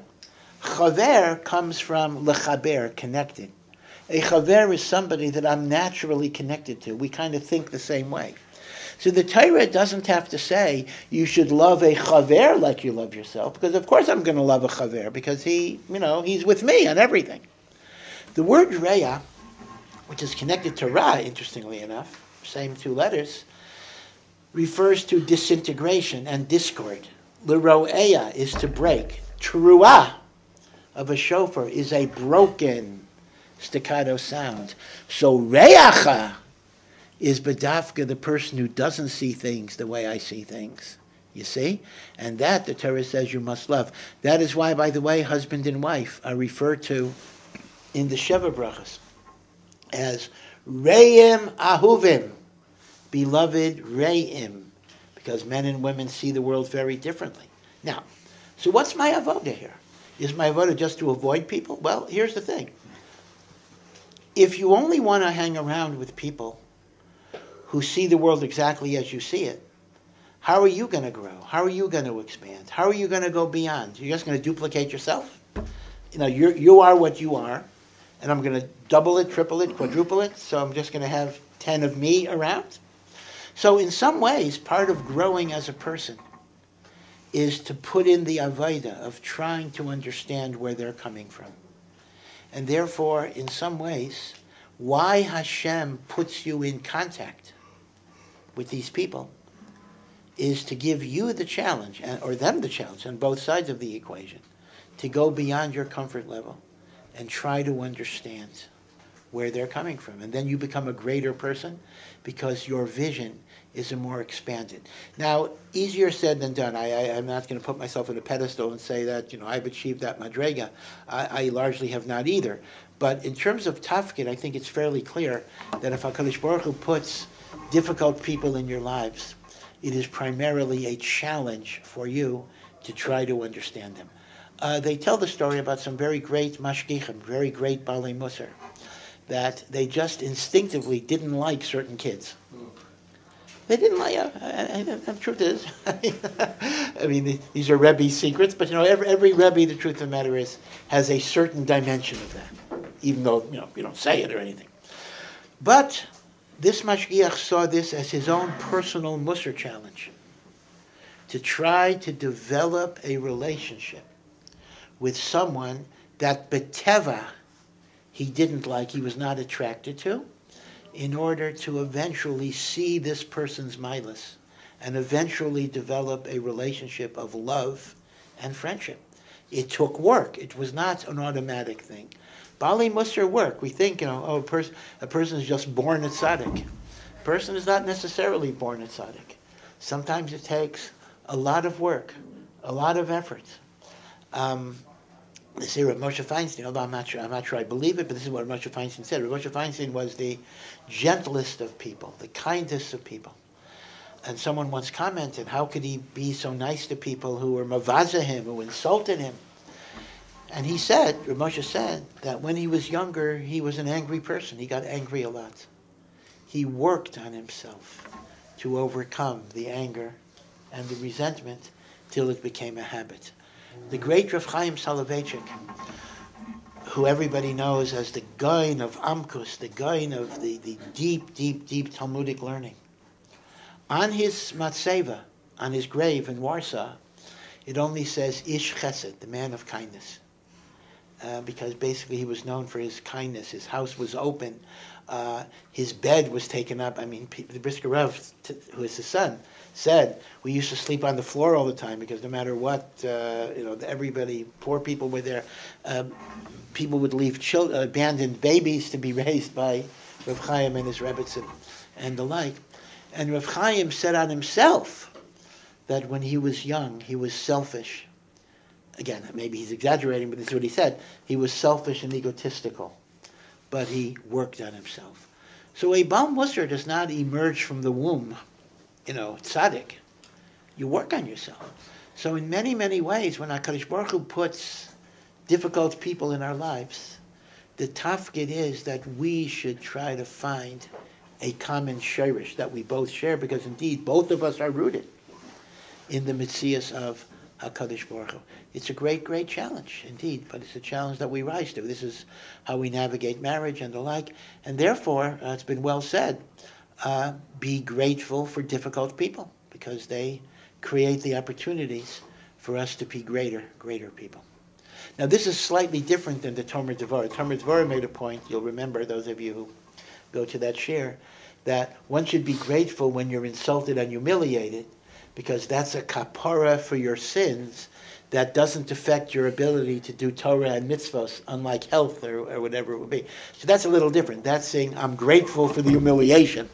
Chaver comes from lechaber, connected. A chaver is somebody that I'm naturally connected to. We kind of think the same way. So the Torah doesn't have to say you should love a chaver like you love yourself, because of course I'm going to love a chaver, because he's with me on everything. The word reya, which is connected to ra, interestingly enough, same two letters, refers to disintegration and discord. L'ro'eya is to break. Teruah of a shofar is a broken staccato sound. So reyacha is bedafka, the person who doesn't see things the way I see things. You see? And that, the Torah says, you must love. That is why, by the way, husband and wife are referred to in the Sheva Brachas as Re'im Ahuvim, beloved Re'im, because men and women see the world very differently. Now, so what's my avodah here? Is my avodah just to avoid people? Well, here's the thing. If you only want to hang around with people who see the world exactly as you see it, how are you going to grow? How are you going to expand? How are you going to go beyond? You're just going to duplicate yourself? You are what you are, and I'm going to double it, triple it, quadruple it, so I'm just going to have 10 of me around? So in some ways, part of growing as a person is to put in the avodah of trying to understand where they're coming from. And therefore, in some ways, why Hashem puts you in contact with these people is to give you the challenge, or them the challenge, on both sides of the equation, to go beyond your comfort level and try to understand where they're coming from. And then you become a greater person because your vision is a more expanded. Now, easier said than done. I'm not going to put myself on a pedestal and say that, I've achieved that madrega. I largely have not either. But in terms of tafkid, I think it's fairly clear that if HaKadosh Baruch Hu puts difficult people in your lives, it is primarily a challenge for you to try to understand them. They tell the story about some very great mashgichim, very great balei musar, that they just instinctively didn't like certain kids. They didn't like, the truth is, I mean, these are Rebbe secrets, but every Rebbe, the truth of the matter is, has a certain dimension of that, even though, you don't say it or anything. But this mashgiach saw this as his own personal musar challenge, to try to develop a relationship with someone that beteva he didn't like, he was not attracted to, in order to eventually see this person's milas and eventually develop a relationship of love and friendship. It took work. It was not an automatic thing. Balei musar work. We think, a person is just born a tzaddik. A person is not necessarily born a tzaddik. Sometimes it takes a lot of work, a lot of effort. They say Rav Moshe Feinstein, although I'm not sure I believe it, but this is what Rav Moshe Feinstein said. Rav Moshe Feinstein was the gentlest of people, the kindest of people. And someone once commented, how could he be so nice to people who were mavaza him, who insulted him? And he said, Rav Moshe said, that when he was younger, he was an angry person. He got angry a lot. He worked on himself to overcome the anger and the resentment till it became a habit. The great Rav Chaim Soloveitchik, who everybody knows as the Gaon of Amkus, the Gaon of the deep, deep, deep Talmudic learning, on his matzeva, on his grave in Warsaw, it only says Ish Chesed, the man of kindness, because basically he was known for his kindness. His house was open. His bed was taken up. I mean, the Brisker Rav, who is his son, said we used to sleep on the floor all the time because no matter what, everybody, poor people were there. People would leave abandoned babies to be raised by Rav Chaim and his Rebbitzin and the like. And Rav Chaim said on himself that when he was young, he was selfish. Again, maybe he's exaggerating, but this is what he said. He was selfish and egotistical, but he worked on himself. So a Baal Musar does not emerge from the womb, tzaddik. You work on yourself. So in many, many ways, when HaKadosh Baruch Hu puts difficult people in our lives, the tafkid is that we should try to find a common shoresh that we both share, because indeed both of us are rooted in the mitzvahs of HaKadosh Baruch Hu. It's a great, great challenge, indeed, but it's a challenge that we rise to. This is how we navigate marriage and the like. And therefore, it's been well said, be grateful for difficult people, because they create the opportunities for us to be greater people. Now, this is slightly different than the Tomer Devorah. Tomer Devorah made a point, you'll remember, those of you who go to that shiur, that one should be grateful when you're insulted and humiliated, because that's a kapara for your sins that doesn't affect your ability to do Torah and mitzvahs, unlike health or whatever it would be. So that's a little different. That's saying, I'm grateful for the humiliation.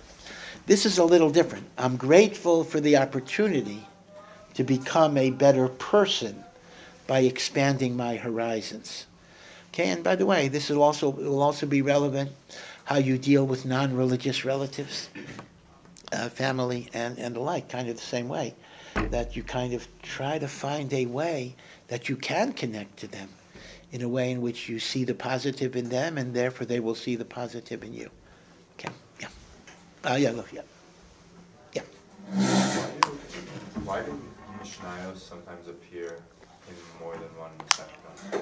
This is a little different. I'm grateful for the opportunity to become a better person by expanding my horizons. Okay, and by the way, this will also be relevant how you deal with non-religious relatives, family, and the like, kind of the same way, that you kind of try to find a way that you can connect to them in a way in which you see the positive in them, and therefore they will see the positive in you. Okay, yeah. Why do mishnayos sometimes appear in more than one section?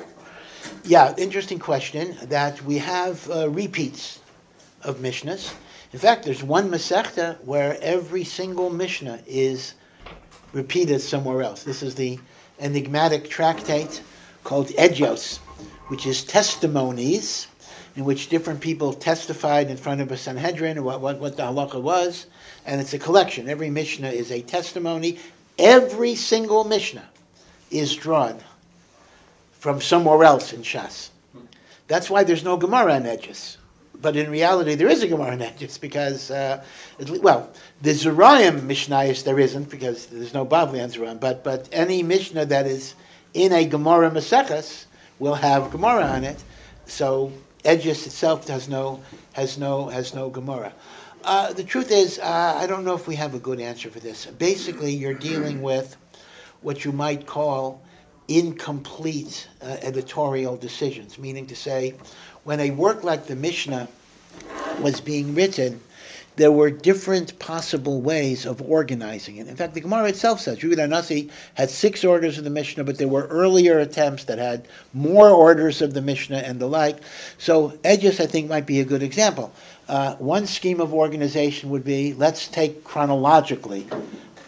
Yeah, interesting question. That we have repeats of mishnahs. In fact, there's one masechta where every single mishnah is repeated somewhere else. This is the enigmatic tractate called Edios, which is testimonies, in which different people testified in front of a Sanhedrin what the halacha was, and it's a collection. Every mishnah is a testimony. Every single mishnah is drawn from somewhere else in Shas. That's why there's no Gemara in Edios. But in reality, there is a Gemara in Edios because, the Zerayim mishnayos there isn't because there's no Bavli on Zerayim. But any mishnah that is in a Gemara Maseches will have Gemara on it. So Edios itself has no Gemara. The truth is, I don't know if we have a good answer for this. Basically, you're dealing with what you might call incomplete editorial decisions, meaning to say, when a work like the Mishnah was being written, there were different possible ways of organizing it. In fact, the Gemara itself says, Yehuda Nasi had 6 orders of the Mishnah, but there were earlier attempts that had more orders of the Mishnah and the like. So Edios, I think, might be a good example. One scheme of organization would be, let's take chronologically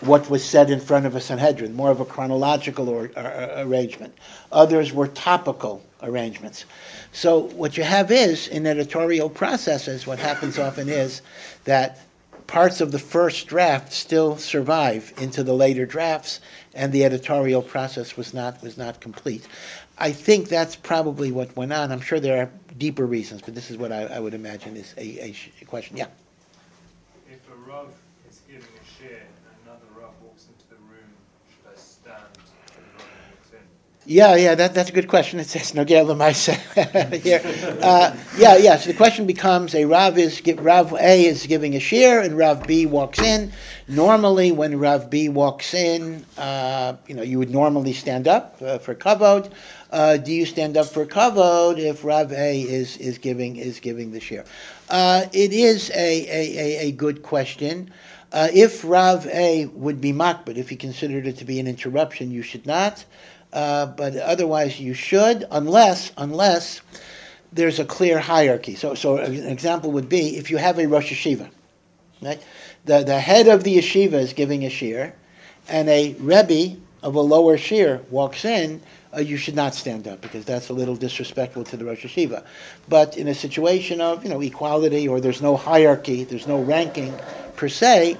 what was said in front of a Sanhedrin, more of a chronological arrangement. Others were topical arrangements. So what you have is, in editorial processes, what happens often is that parts of the first draft still survive into the later drafts, and the editorial process was not complete. I think that's probably what went on. I'm sure there are deeper reasons, but this is what I would imagine is a question. Yeah? If a Rav is giving a shiur and another Rav walks into the room, should I stand when the Rav walks in? Yeah, that's a good question. It says Nogea L'Maaseh here. So the question becomes: Rav A is giving a shiur, and Rav B walks in. Normally, when Rav B walks in, you would normally stand up for kavod. Do you stand up for kavod if Rav A is giving the shiur? It is a good question. If Rav A would be makbid, if he considered it to be an interruption, you should not. But otherwise you should, unless there's a clear hierarchy. So an example would be if you have a Rosh Yeshiva, right? The head of the yeshiva is giving a shiur, and a Rebbe of a lower shiur walks in, you should not stand up because that's a little disrespectful to the Rosh Yeshiva. But in a situation of equality, or there's no hierarchy, there's no ranking per se,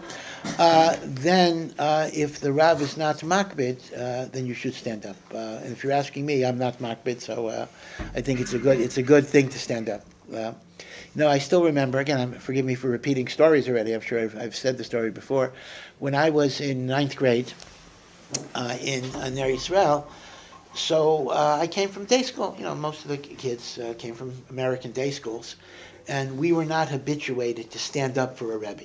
then if the Rav is not makbid, then you should stand up. And if you're asking me, I'm not makbid, so I think it's a good thing to stand up. I still remember, again, forgive me for repeating stories already, I'm sure I've said the story before. When I was in 9th grade in Ner Yisrael, so I came from day school. Most of the kids came from American day schools, and we were not habituated to stand up for a Rebbe.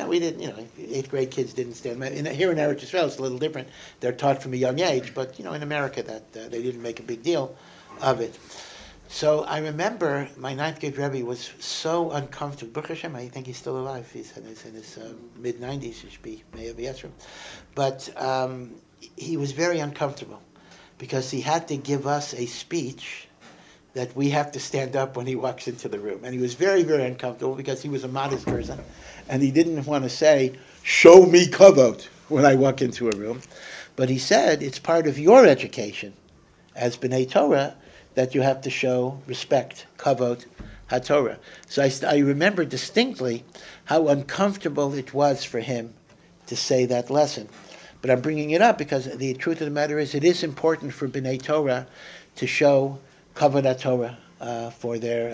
We didn't, 8th grade kids didn't stand. Here in Eretz Yisrael, it's a little different. They're taught from a young age, but, in America, that they didn't make a big deal of it. So I remember my 9th grade Rebbe was so uncomfortable. Baruch Hashem, I think he's still alive. He's in his mid-90s, he should be, may have Yesrim. But he was very uncomfortable because he had to give us a speech that we have to stand up when he walks into the room. And he was very, very uncomfortable because he was a modest person. And he didn't want to say, show me kavod when I walk into a room. But he said, it's part of your education as B'nai Torah that you have to show respect, kavod, HaTorah. So I remember distinctly how uncomfortable it was for him to say that lesson. But I'm bringing it up because the truth of the matter is it is important for B'nai Torah to show kavod HaTorah for their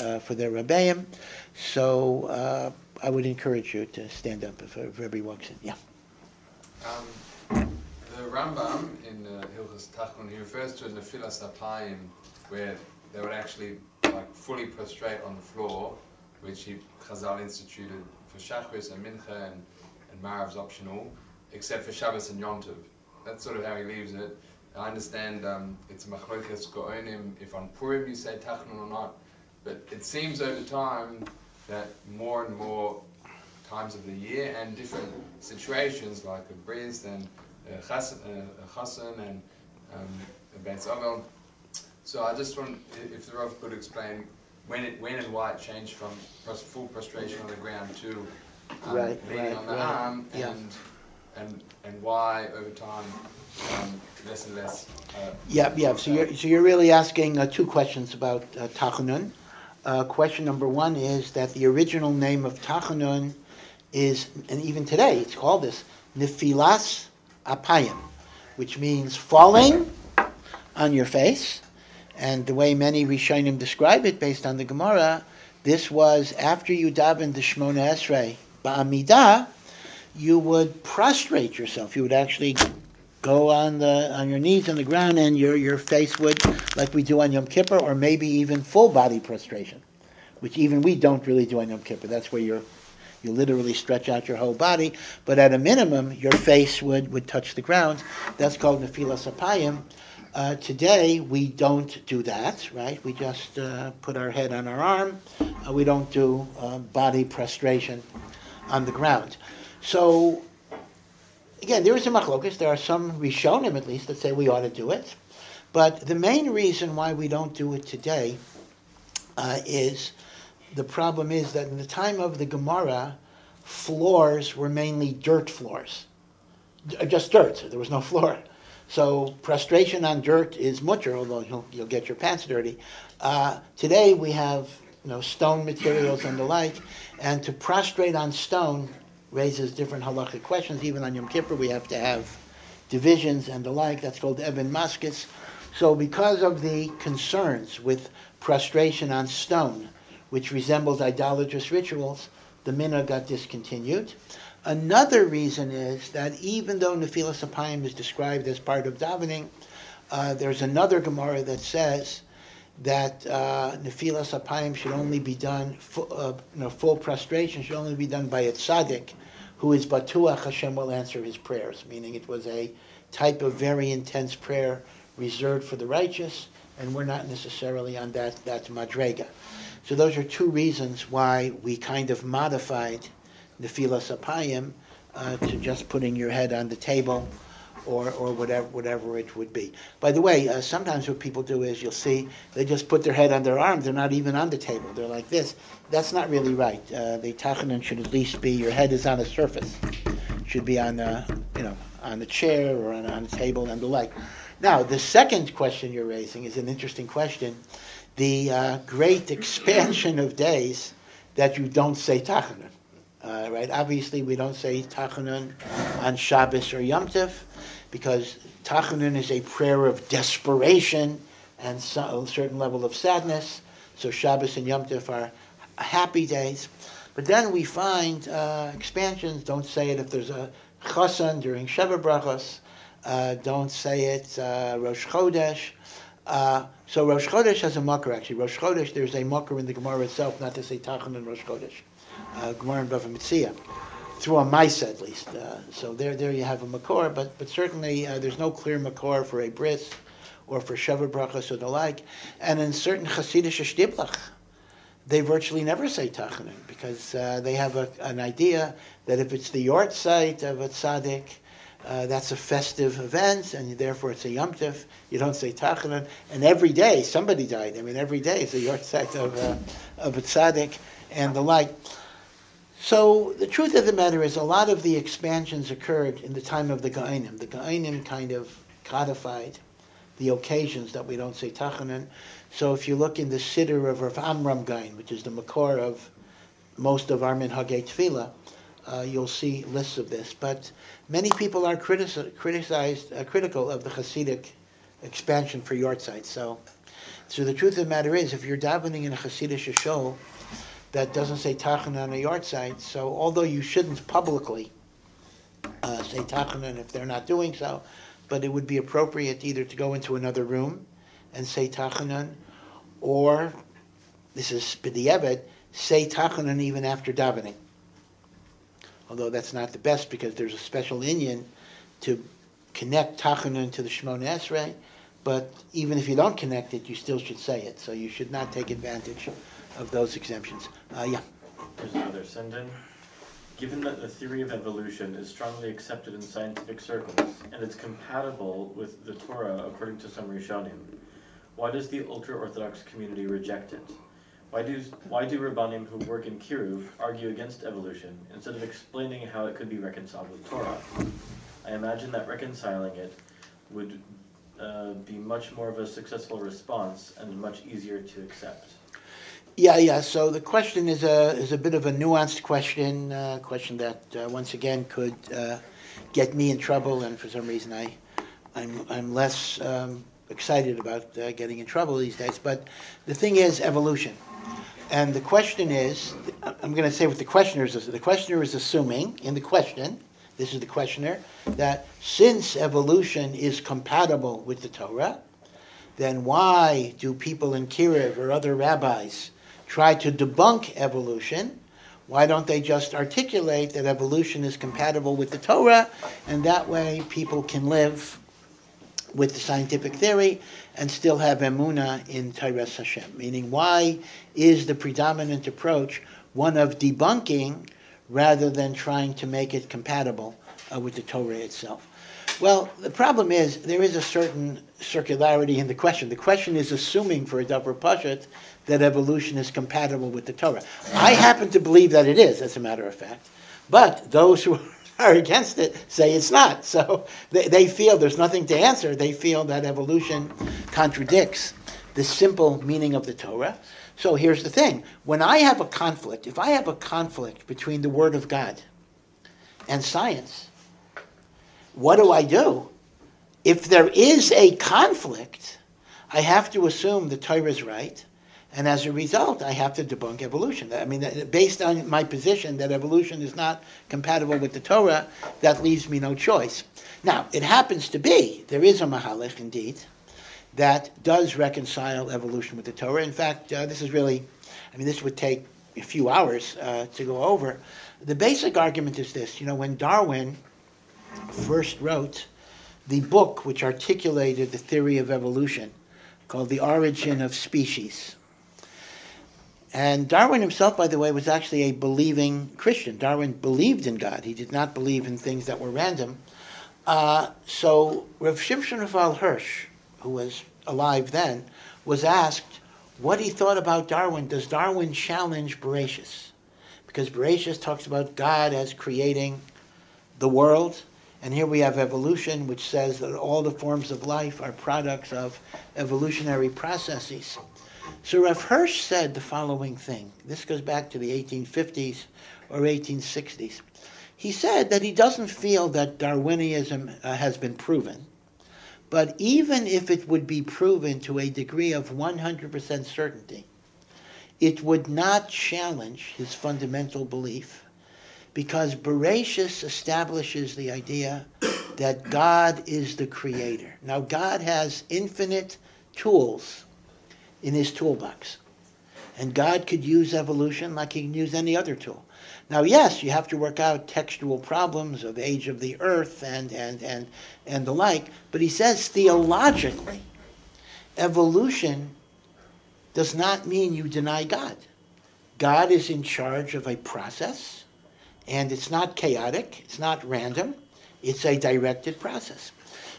rabbeim. So I would encourage you to stand up if everybody walks in. Yeah. The Rambam in Hilchos Tachanun, he refers to a nefilas apayim, where they would actually fully prostrate on the floor, which Chazal instituted for Shachris and Mincha and Marav's optional, except for Shabbos and Yom Tov. That's sort of how he leaves it. I understand it's a machlokas go'onim if on Purim you say Tachanun or not, but it seems over time that more and more times of the year and different situations like a bris and a chassan and a beis avel. So I just want, if the Rav could explain when and why it changed from full prostration on the ground to leaning on the arm, and why over time less and less. So you're really asking two questions about Tachanun. Question number one is that the original name of Tachanun is, and even today it's called this, nefilas apayim, which means falling on your face. And the way many Rishonim describe it, based on the Gemara, this was after you davened the Shmona Esrei ba'amidah, you would prostrate yourself. You would actually go on your knees on the ground, and your face would, like we do on Yom Kippur, or maybe even full body prostration, which even we don't really do on Yom Kippur. That's where you literally stretch out your whole body, but at a minimum, your face would touch the ground. That's called nefilas apayim. Today, we don't do that, right? We just put our head on our arm. We don't do body prostration on the ground. So, again, there is a machlokas. There are some Rishonim, at least, that say we ought to do it. But the main reason why we don't do it today is the problem is that in the time of the Gemara, floors were mainly dirt floors. Just dirt. There was no floor. So prostration on dirt is mutter, although you'll get your pants dirty. Today we have stone materials and the like, and to prostrate on stone raises different halachic questions. Even on Yom Kippur we have to have divisions and the like. That's called Eben Maskis. So because of the concerns with prostration on stone, which resembles idolatrous rituals, the minhag got discontinued. Another reason is that even though nefilas apayim is described as part of davening, there's another Gemara that says that nefilas apayim should only be done, full prostration should only be done by a tzaddik, who is batuach Hashem will answer his prayers, meaning it was a type of very intense prayer reserved for the righteous, and we're not necessarily on that madrega. So those are two reasons why we kind of modified nefilas apayim to just putting your head on the table or whatever it would be. By the way, sometimes what people do is you'll see they just put their head on their arm. They're not even on the table. They're like this. That's not really right. The Tachanun should at least be your head is on a surface. It should be on on the chair or on the table and the like. Now, the second question you're raising is an interesting question. The great expansion of days that you don't say Tachanun. Right? Obviously, we don't say Tachanun on Shabbos or Yom Tov because Tachanun is a prayer of desperation and a certain level of sadness. So Shabbos and Yom Tov are happy days. But then we find expansions. Don't say it if there's a chassan during Sheva Brachos. Don't say it Rosh Chodesh. So Rosh Chodesh has a makar actually. Rosh Chodesh, there's a makar in the Gemara itself not to say Tachanun Rosh Chodesh. Gemara and Bava Metzia, through a Maisa at least. So there you have a makor, but certainly there's no clear makor for a bris or for Sheva Brachos or the like. And in certain Hasidic shtiblach, they virtually never say Tachanun because they have an idea that if it's the yort site of a tzaddik, That's a festive event, and therefore it's a Yom Tov. You don't say Tachanun. And every day somebody died. I mean, every day is a yortzeit of a tzaddik and the like. So the truth of the matter is, a lot of the expansions occurred in the time of the Gaonim. The Gaonim kind of codified the occasions that we don't say Tachanun. So if you look in the Siddur of Rav Amram Gaon, which is the makor of most of our minhagei tefillah, you'll see lists of this. But many people are critical of the Hasidic expansion for yortzeit. So the truth of the matter is, if you're davening in a Hasidic shul that doesn't say Tachanun on a yortzeit, so although you shouldn't publicly say Tachanun if they're not doing so, but it would be appropriate either to go into another room and say Tachanun, or, this is b'diavad, say Tachanun even after davening. Although that's not the best, because there's a special inyan to connect Tachanun to the Shemona Esrei, but even if you don't connect it, you still should say it. So you should not take advantage of those exemptions. Yeah. There's another send-in. Given that the theory of evolution is strongly accepted in scientific circles, and it's compatible with the Torah according to some Rishonim, why does the ultra-Orthodox community reject it? Why do Rabbanim who work in kiruv argue against evolution instead of explaining how it could be reconciled with Torah? I imagine that reconciling it would be much more of a successful response and much easier to accept. Yeah. So the question is a bit of a nuanced question that once again could get me in trouble, and for some reason I'm less excited about getting in trouble these days. But the thing is evolution, and the question is, I'm going to say what the questioner is. The questioner is assuming in the question, this is the questioner, that since evolution is compatible with the Torah, then why do people in kiruv or other rabbis try to debunk evolution? Why don't they just articulate that evolution is compatible with the Torah, and that way people can live with the scientific theory and still have emunah in Teiras Hashem? Meaning, why is the predominant approach one of debunking rather than trying to make it compatible with the Torah itself? Well, the problem is there is a certain circularity in the question. The question is assuming for a davar pashat that evolution is compatible with the Torah. I happen to believe that it is, as a matter of fact. But those who are against it say it's not. So they feel there's nothing to answer. They feel that evolution contradicts the simple meaning of the Torah. So here's the thing. When I have a conflict, if I have a conflict between the Word of God and science, what do? If there is a conflict, I have to assume the Torah is right, and as a result, I have to debunk evolution. I mean, based on my position that evolution is not compatible with the Torah, that leaves me no choice. Now, it happens to be, there is a mahalech indeed, that does reconcile evolution with the Torah. In fact, this would take a few hours to go over. The basic argument is this. When Darwin first wrote the book which articulated the theory of evolution, called The Origin of Species. And Darwin himself, by the way, was actually a believing Christian. Darwin believed in God. He did not believe in things that were random. So Rav Shimshon Raphael Hirsch, who was alive then, was asked what he thought about Darwin. Does Darwin challenge Bereshis? Because Bereshis talks about God as creating the world, and here we have evolution, which says that all the forms of life are products of evolutionary processes. So Rav Hirsch said the following thing. This goes back to the 1850s or 1860s. He said that he doesn't feel that Darwinism has been proven, but even if it would be proven to a degree of 100% certainty, it would not challenge his fundamental belief, because Bereshis establishes the idea that God is the creator. Now, God has infinite tools in his toolbox, and God could use evolution like he can use any other tool. Now, yes, you have to work out textual problems of age of the earth and the like, but he says theologically, evolution does not mean you deny God. God is in charge of a process, and it's not chaotic, it's not random. It's a directed process.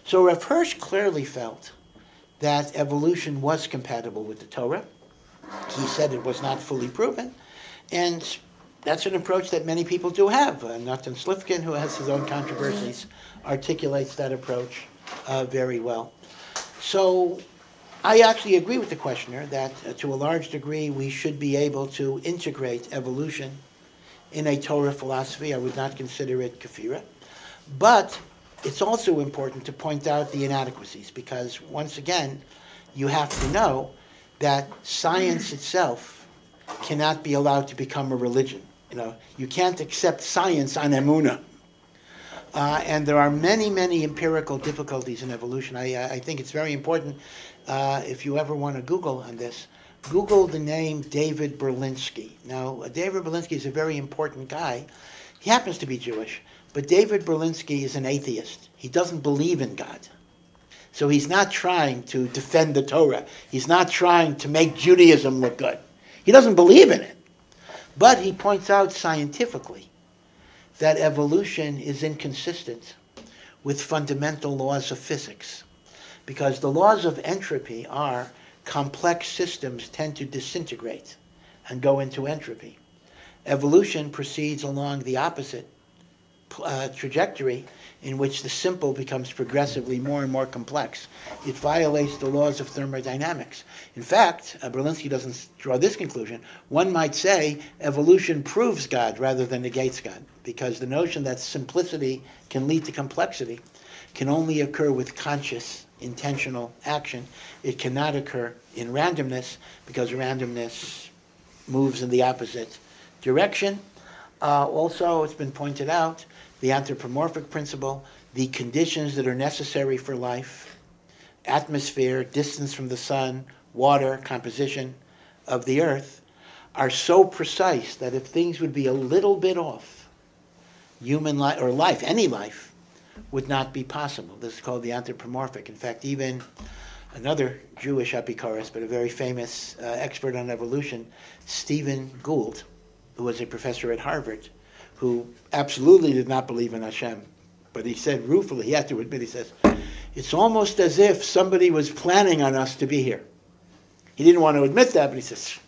So Rav Hirsch clearly felt that evolution was compatible with the Torah. He said it was not fully proven, and that's an approach that many people do have. Nathan Slifkin, who has his own controversies, articulates that approach very well. So I actually agree with the questioner that to a large degree we should be able to integrate evolution in a Torah philosophy. I would not consider it kafira. But it's also important to point out the inadequacies, because once again, you have to know that science itself cannot be allowed to become a religion. You can't accept science on emunah. And there are many, many empirical difficulties in evolution. I think it's very important, if you ever want to Google on this, Google the name David Berlinski. Now, David Berlinski is a very important guy. He happens to be Jewish, but David Berlinski is an atheist. He doesn't believe in God. So he's not trying to defend the Torah. He's not trying to make Judaism look good. He doesn't believe in it. But he points out scientifically that evolution is inconsistent with fundamental laws of physics, because the laws of entropy are complex systems tend to disintegrate and go into entropy. Evolution proceeds along the opposite trajectory, in which the simple becomes progressively more and more complex. It violates the laws of thermodynamics. In fact, Berlinski doesn't draw this conclusion. One might say evolution proves God rather than negates God, because the notion that simplicity can lead to complexity can only occur with conscious, intentional action. It cannot occur in randomness, because randomness moves in the opposite direction. Also, it's been pointed out, the anthropomorphic principle, the conditions that are necessary for life, atmosphere, distance from the sun, water, composition of the earth, are so precise that if things would be a little bit off, human life, or life, any life, would not be possible. This is called the anthropomorphic. In fact, even another Jewish apikoros, but a very famous expert on evolution, Stephen Gould, who was a professor at Harvard, who absolutely did not believe in Hashem. But he said ruefully, he had to admit, he says, it's almost as if somebody was planning on us to be here. He didn't want to admit that, but he says,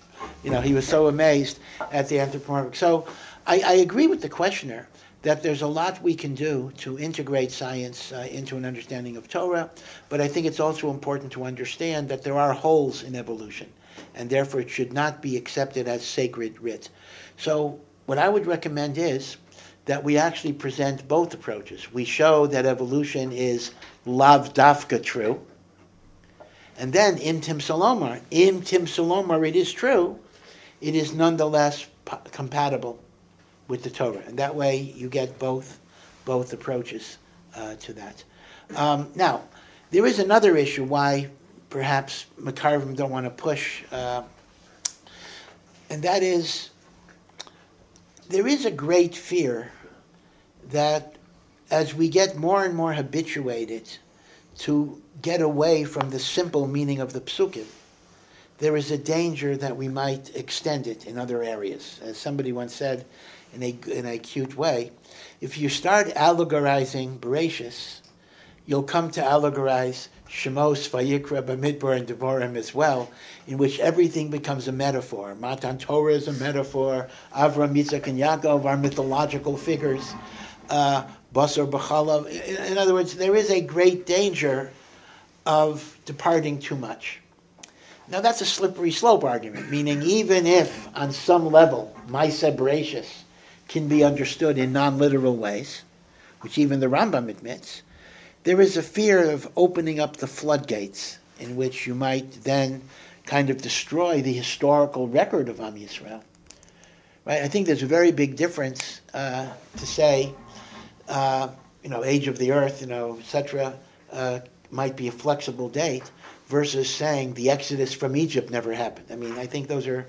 he was so amazed at the anthropomorphic. So I agree with the questioner that there's a lot we can do to integrate science into an understanding of Torah, but I think it's also important to understand that there are holes in evolution, and therefore it should not be accepted as sacred writ. So what I would recommend is that we actually present both approaches. We show that evolution is lav dafka true, and then im tim salomar, it is true, it is nonetheless compatible with the Torah. And that way you get both approaches to that. Now, there is another issue why perhaps Makarvim don't want to push, and that is, there is a great fear that as we get more and more habituated to get away from the simple meaning of the psukim, there is a danger that we might extend it in other areas. As somebody once said in a cute way, if you start allegorizing Bereshis, you'll come to allegorize Shemos, Vayikra, Bamidbar, and Devarim as well, in which everything becomes a metaphor. Matan Torah is a metaphor. Avram, Yitzchak, and Yaakov are mythological figures. Basar, B'chalav. In other words, there is a great danger of departing too much. Now that's a slippery slope argument, meaning even if, on some level, Maaseh Bereshis can be understood in non-literal ways, which even the Rambam admits, there is a fear of opening up the floodgates in which you might then kind of destroy the historical record of Am Yisrael. Right? I think there's a very big difference to say, age of the earth, etc., might be a flexible date, versus saying the Exodus from Egypt never happened. I mean, I think those are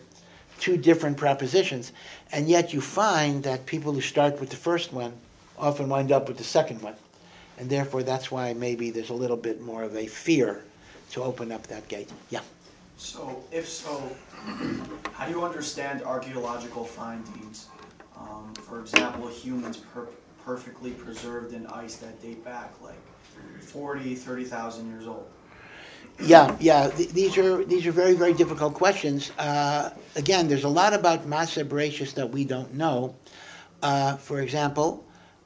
two different propositions, and yet you find that people who start with the first one often wind up with the second one. And therefore, that's why maybe there's a little bit more of a fear to open up that gate. Yeah. So, if so, how do you understand archaeological findings? For example, humans perfectly preserved in ice that date back like 40, 30,000 years old? Yeah. These are very, very difficult questions. Again, there's a lot about Maaseh Bereshis that we don't know. For example,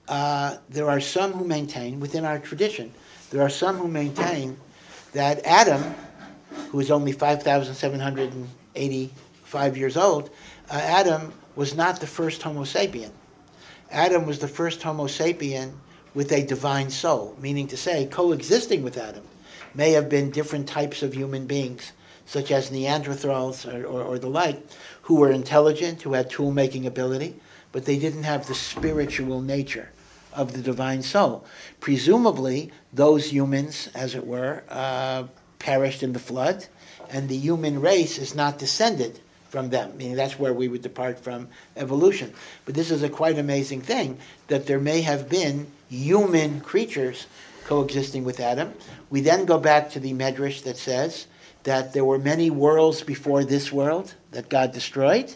there are some who maintain, within our tradition, that Adam, who is only 5,785 years old, Adam was not the first Homo sapien. Adam was the first Homo sapien with a divine soul, meaning to say, coexisting with Adam may have been different types of human beings, such as Neanderthals or the like, who were intelligent, who had tool-making ability, but they didn't have the spiritual nature of the divine soul. Presumably, those humans, as it were, perished in the flood, and the human race is not descended from them, meaning that's where we would depart from evolution. But this is a quite amazing thing, that there may have been human creatures coexisting with Adam. We then go back to the Medrash that says that there were many worlds before this world that God destroyed,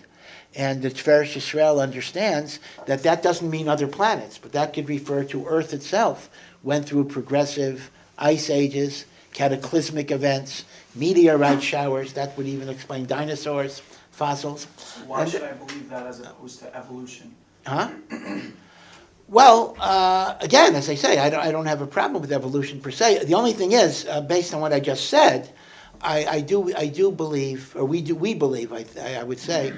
and the Tiferes Yisrael understands that that doesn't mean other planets, but that could refer to Earth itself, went through progressive ice ages, cataclysmic events, meteorite showers. That would even explain dinosaurs, fossils. Why should I believe that as opposed to evolution? Well, again, as I say, I don't have a problem with evolution per se. The only thing is, based on what I just said, I do believe, or we believe, I would say,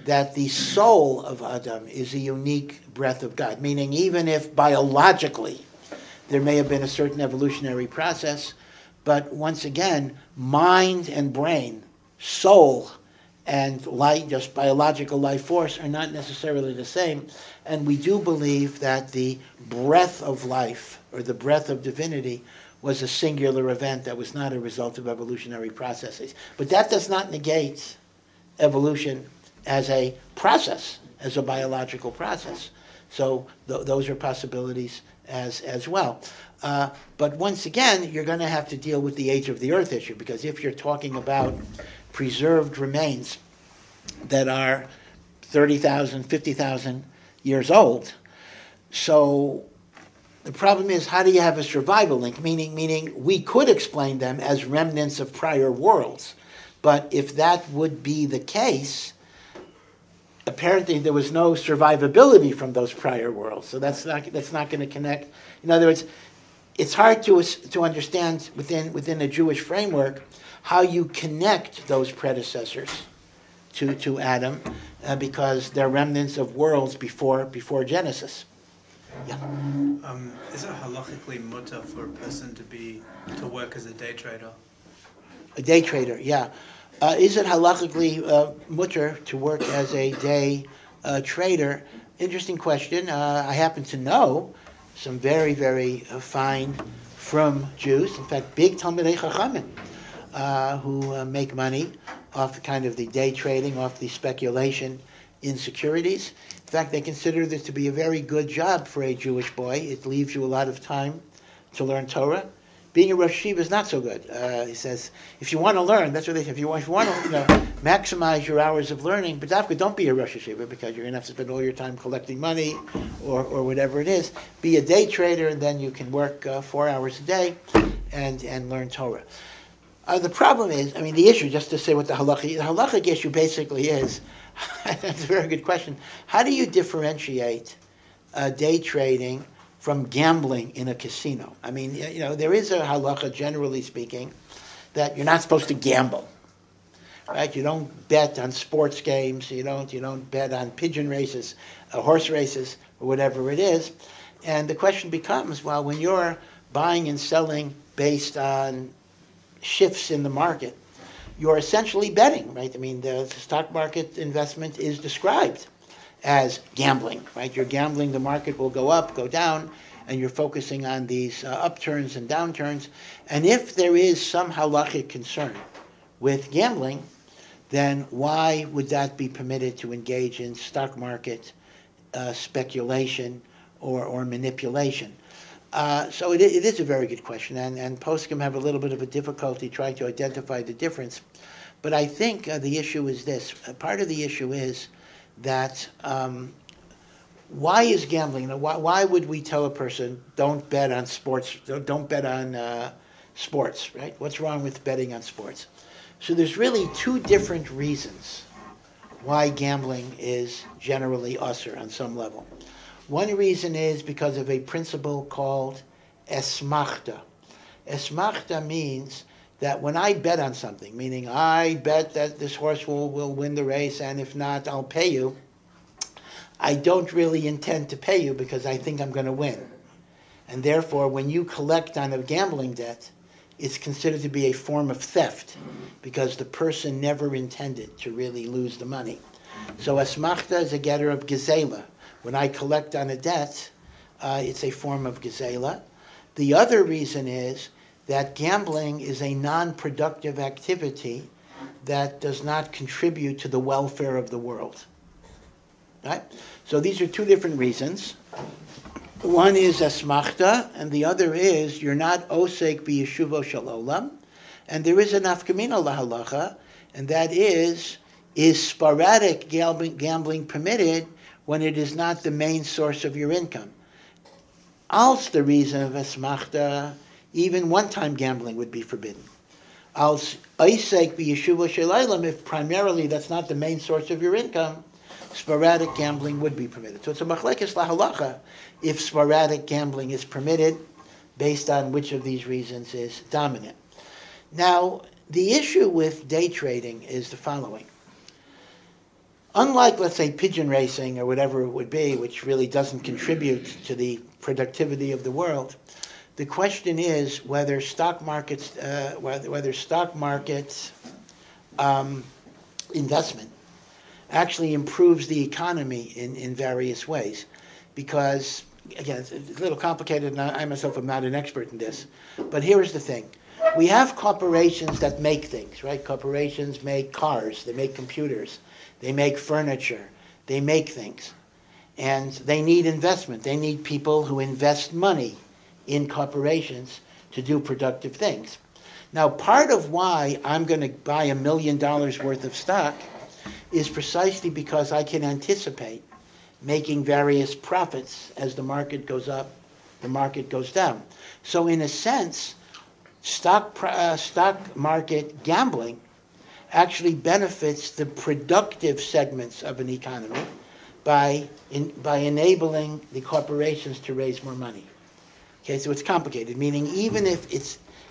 that the soul of Adam is a unique breath of God. Meaning, even if biologically there may have been a certain evolutionary process, but once again, mind and brain, soul and light, just biological life force, are not necessarily the same. And we do believe that the breath of life, or the breath of divinity, was a singular event that was not a result of evolutionary processes. But that does not negate evolution as a process, as a biological process. So those are possibilities as well. But once again, you're going to have to deal with the age of the earth issue, because if you're talking about preserved remains that are 30,000, 50,000 years old, so the problem is, how do you have a survival link? Meaning we could explain them as remnants of prior worlds, but if that would be the case, apparently there was no survivability from those prior worlds, so that's not going to connect. In other words, it's hard to understand within a Jewish framework how you connect those predecessors to Adam, because they're remnants of worlds before Genesis. Yeah. Is it halachically mutter for a person to work as a day trader? A day trader, yeah. Is it halachically mutter to work as a day trader? Interesting question. I happen to know some very, very fine, frum Jews, in fact, big Talmidei Chachamim, who make money off kind of the day trading, off the speculation in securities. In fact, they consider this to be a very good job for a Jewish boy. It leaves you a lot of time to learn Torah. Being a Rosh Yeshiva is not so good. He says, if you want to learn, that's what they say, if you want to maximize your hours of learning, but don't be a Rosh Yeshiva, because you're going to have to spend all your time collecting money or whatever it is. Be a day trader, and then you can work 4 hours a day and learn Torah. The problem is, the issue, just to say what the halachic issue basically is, that's a very good question. How do you differentiate day trading from gambling in a casino? There is a halacha, generally speaking, that you're not supposed to gamble, right? You don't bet on sports games. You don't bet on pigeon races, horse races, or whatever it is. And the question becomes, well, when you're buying and selling based on shifts in the market, you're essentially betting, right? The stock market investment is described as gambling, right? You're gambling, the market will go up, go down, and you're focusing on these upturns and downturns. And if there is some halachic concern with gambling, then why would that be permitted to engage in stock market speculation or manipulation? So it is a very good question, and poskim have a little bit of a difficulty trying to identify the difference. But I think the issue is this. Part of the issue is that why is gambling? Why would we tell a person don't bet on sports? Don't bet on sports, right? What's wrong with betting on sports? So there's really two different reasons why gambling is generally usher on some level. One reason is because of a principle called esmachta. Esmachta means that when I bet on something, meaning I bet that this horse will win the race, and if not, I'll pay you, I don't really intend to pay you because I think I'm going to win. And therefore, when you collect on a gambling debt, it's considered to be a form of theft because the person never intended to really lose the money. So esmachta is a getter of gezela. When I collect on a debt, it's a form of gezela. The other reason is that gambling is a non-productive activity that does not contribute to the welfare of the world. Right? So these are two different reasons. One is esmachta, and the other is you're not osek b'yeshuvo shel olam, and there is an nafkamina lahalacha, and that is sporadic gambling permitted when it is not the main source of your income? Als the reason of esmachta, even one-time gambling would be forbidden. Als osek b'yeshuvo shel olam, if primarily that's not the main source of your income, sporadic gambling would be permitted. So it's a machlekes lahalacha if sporadic gambling is permitted, based on which of these reasons is dominant. Now, the issue with day trading is the following. Unlike, let's say, pigeon racing or whatever it would be, which really doesn't contribute to the productivity of the world, the question is whether stock markets, investment actually improves the economy in various ways. Because, again, it's a little complicated, and I myself am not an expert in this. But here is the thing. We have corporations that make things, right? Corporations make cars, they make computers, they make furniture, they make things. And they need investment. They need people who invest money in corporations to do productive things. Now, part of why I'm going to buy $1 million worth of stock is precisely because I can anticipate making various profits as the market goes up, the market goes down. So in a sense, stock market gambling actually benefits the productive segments of an economy by enabling the corporations to raise more money. Okay, so it's complicated, meaning even if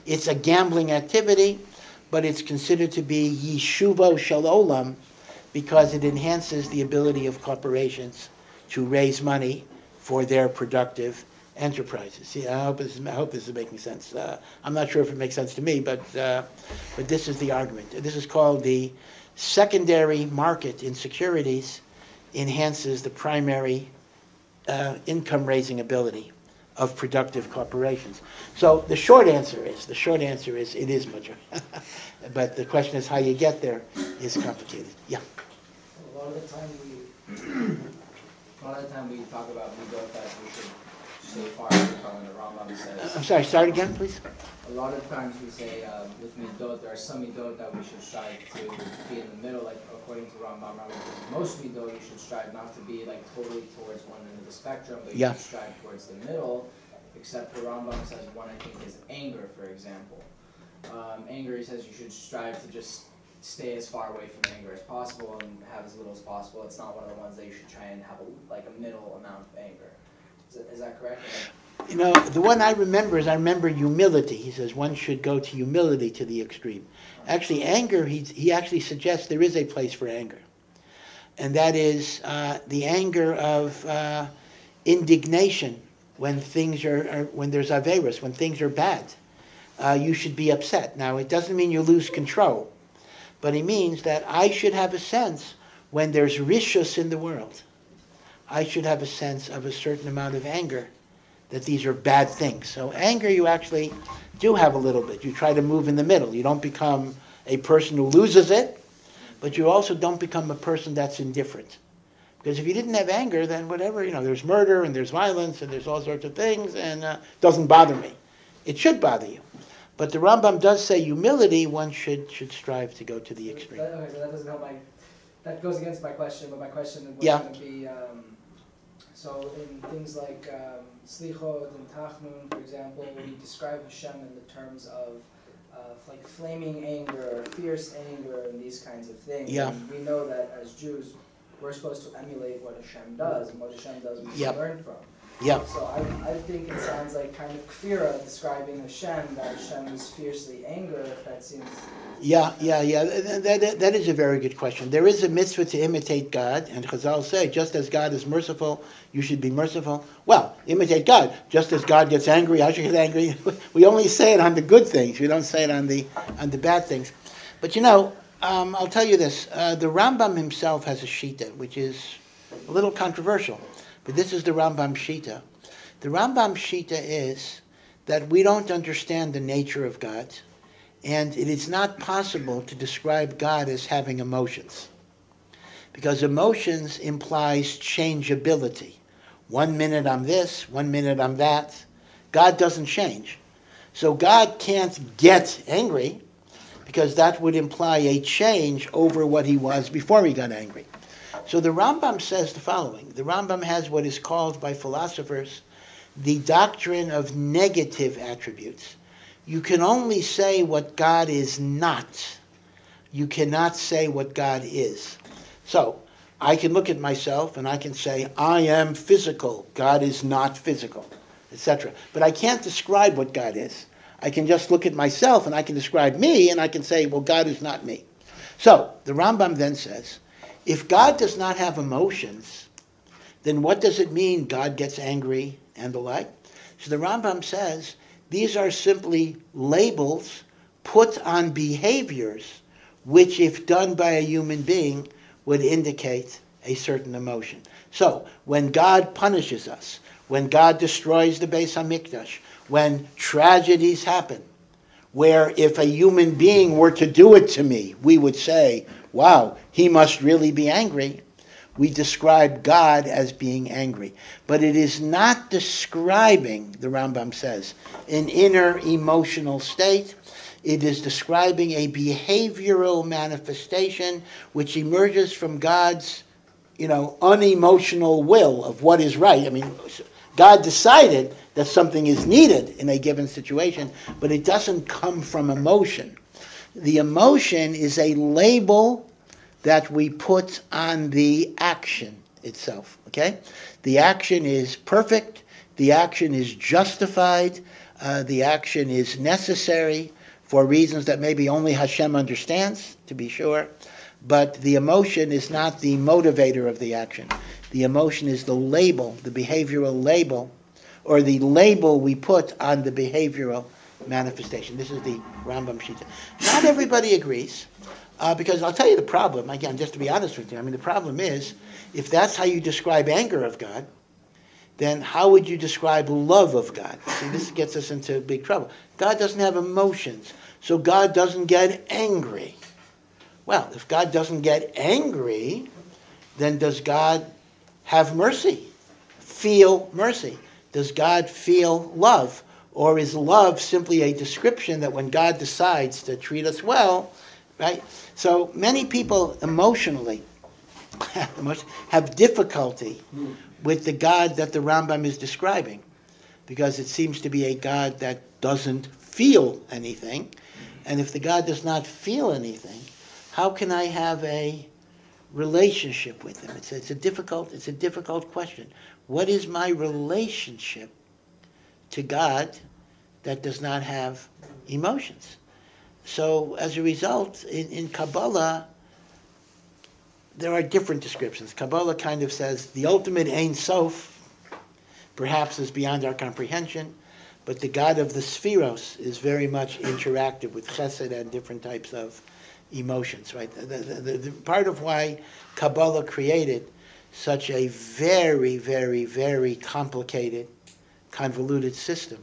it's a gambling activity, but it's considered to be yeshuvo shel olam, because it enhances the ability of corporations to raise money for their productive enterprises. See, I hope this is making sense. I'm not sure if it makes sense to me, but this is the argument. This is called the secondary market in securities enhances the primary income-raising ability of productive corporations. So the short answer is it is much. But the question is how you get there is complicated. Yeah. A lot of the time we talk about midot that we should stay far away from, and the Rambam says. I'm sorry. Start again, please. A lot of times we say with midot there are some midot that we should strive to be in the middle, like according to Rambam. Most midot you should strive not to be like totally towards one end of the spectrum, but you should strive towards the middle. Except the Rambam says one, I think, is anger, for example. Anger, he says you should strive to just stay as far away from anger as possible and have as little as possible. It's not one of the ones that you should try and have a middle amount of anger. Is that correct? You know, the one I remember humility. He says one should go to humility to the extreme. Actually, anger, he actually suggests there is a place for anger. And that is the anger of indignation when things when there's averos, when things are bad. You should be upset. Now, it doesn't mean you lose control, but it means that I should have a sense when there's rishus in the world. I should have a sense of a certain amount of anger, that these are bad things. So anger you actually do have a little bit. You try to move in the middle. You don't become a person who loses it, but you also don't become a person that's indifferent. Because if you didn't have anger, then whatever, there's murder and there's violence and there's all sorts of things, and it doesn't bother me. It should bother you. But the Rambam does say humility, one should strive to go to the extreme. Okay, so that doesn't help that goes against my question, but my question was going to be, So in things like slichot and Tachanun, for example, we describe Hashem in the terms of like flaming anger, fierce anger, and these kinds of things. Yeah. And we know that as Jews, we're supposed to emulate what Hashem does, and what Hashem does we can learn from. Yeah. So I think it sounds like kind of kfira describing Hashem, that Hashem is fiercely angry, if that seems... Yeah. That is a very good question. There is a mitzvah to imitate God, and Chazal say, just as God is merciful, you should be merciful. Well, imitate God. Just as God gets angry, I should get angry. We only say it on the good things. We don't say it on the bad things. But I'll tell you this. The Rambam himself has a shita, which is a little controversial. But this is the Rambam shita. The Rambam shita is that we don't understand the nature of God, and it is not possible to describe God as having emotions. Because emotions implies changeability. 1 minute I'm this, 1 minute I'm that. God doesn't change. So God can't get angry, because that would imply a change over what he was before he got angry. So the Rambam says the following. The Rambam has what is called by philosophers the doctrine of negative attributes. You can only say what God is not. You cannot say what God is. So I can look at myself and I can say, I am physical. God is not physical, etc. But I can't describe what God is. I can just look at myself and I can describe me and I can say, well, God is not me. So the Rambam then says, if God does not have emotions, then what does it mean God gets angry and the like? So the Rambam says these are simply labels put on behaviors which, if done by a human being, would indicate a certain emotion. So when God punishes us, when God destroys the Beis HaMikdash, when tragedies happen, where if a human being were to do it to me, we would say, wow, he must really be angry. We describe God as being angry. But it is not describing, the Rambam says, an inner emotional state. It is describing a behavioral manifestation which emerges from God's, unemotional will of what is right. I mean, God decided that something is needed in a given situation, but it doesn't come from emotion. The emotion is a label that we put on the action itself, okay? The action is perfect, the action is justified, the action is necessary for reasons that maybe only Hashem understands, to be sure, but the emotion is not the motivator of the action. The emotion is the label, the behavioral label, or the label we put on the behavioral manifestation. This is the Rambam Shita. Not everybody agrees, because I'll tell you the problem, again, just to be honest with you. I mean, the problem is, if that's how you describe anger of God, then how would you describe love of God? See, this gets us into big trouble. God doesn't have emotions, so God doesn't get angry. Well, if God doesn't get angry, then does God have mercy? Feel mercy? Does God feel love? Or is love simply a description that when God decides to treat us well, right? So many people emotionally have difficulty with the God that the Rambam is describing, because it seems to be a God that doesn't feel anything. And if the God does not feel anything, how can I have a relationship with him? It's a difficult question. What is my relationship to God that does not have emotions? So as a result, in Kabbalah, there are different descriptions. Kabbalah kind of says the ultimate Ein Sof perhaps is beyond our comprehension, but the God of the Spheros is very much interactive with Chesed and different types of emotions, right? The part of why Kabbalah created such a very, very, very complicated, convoluted system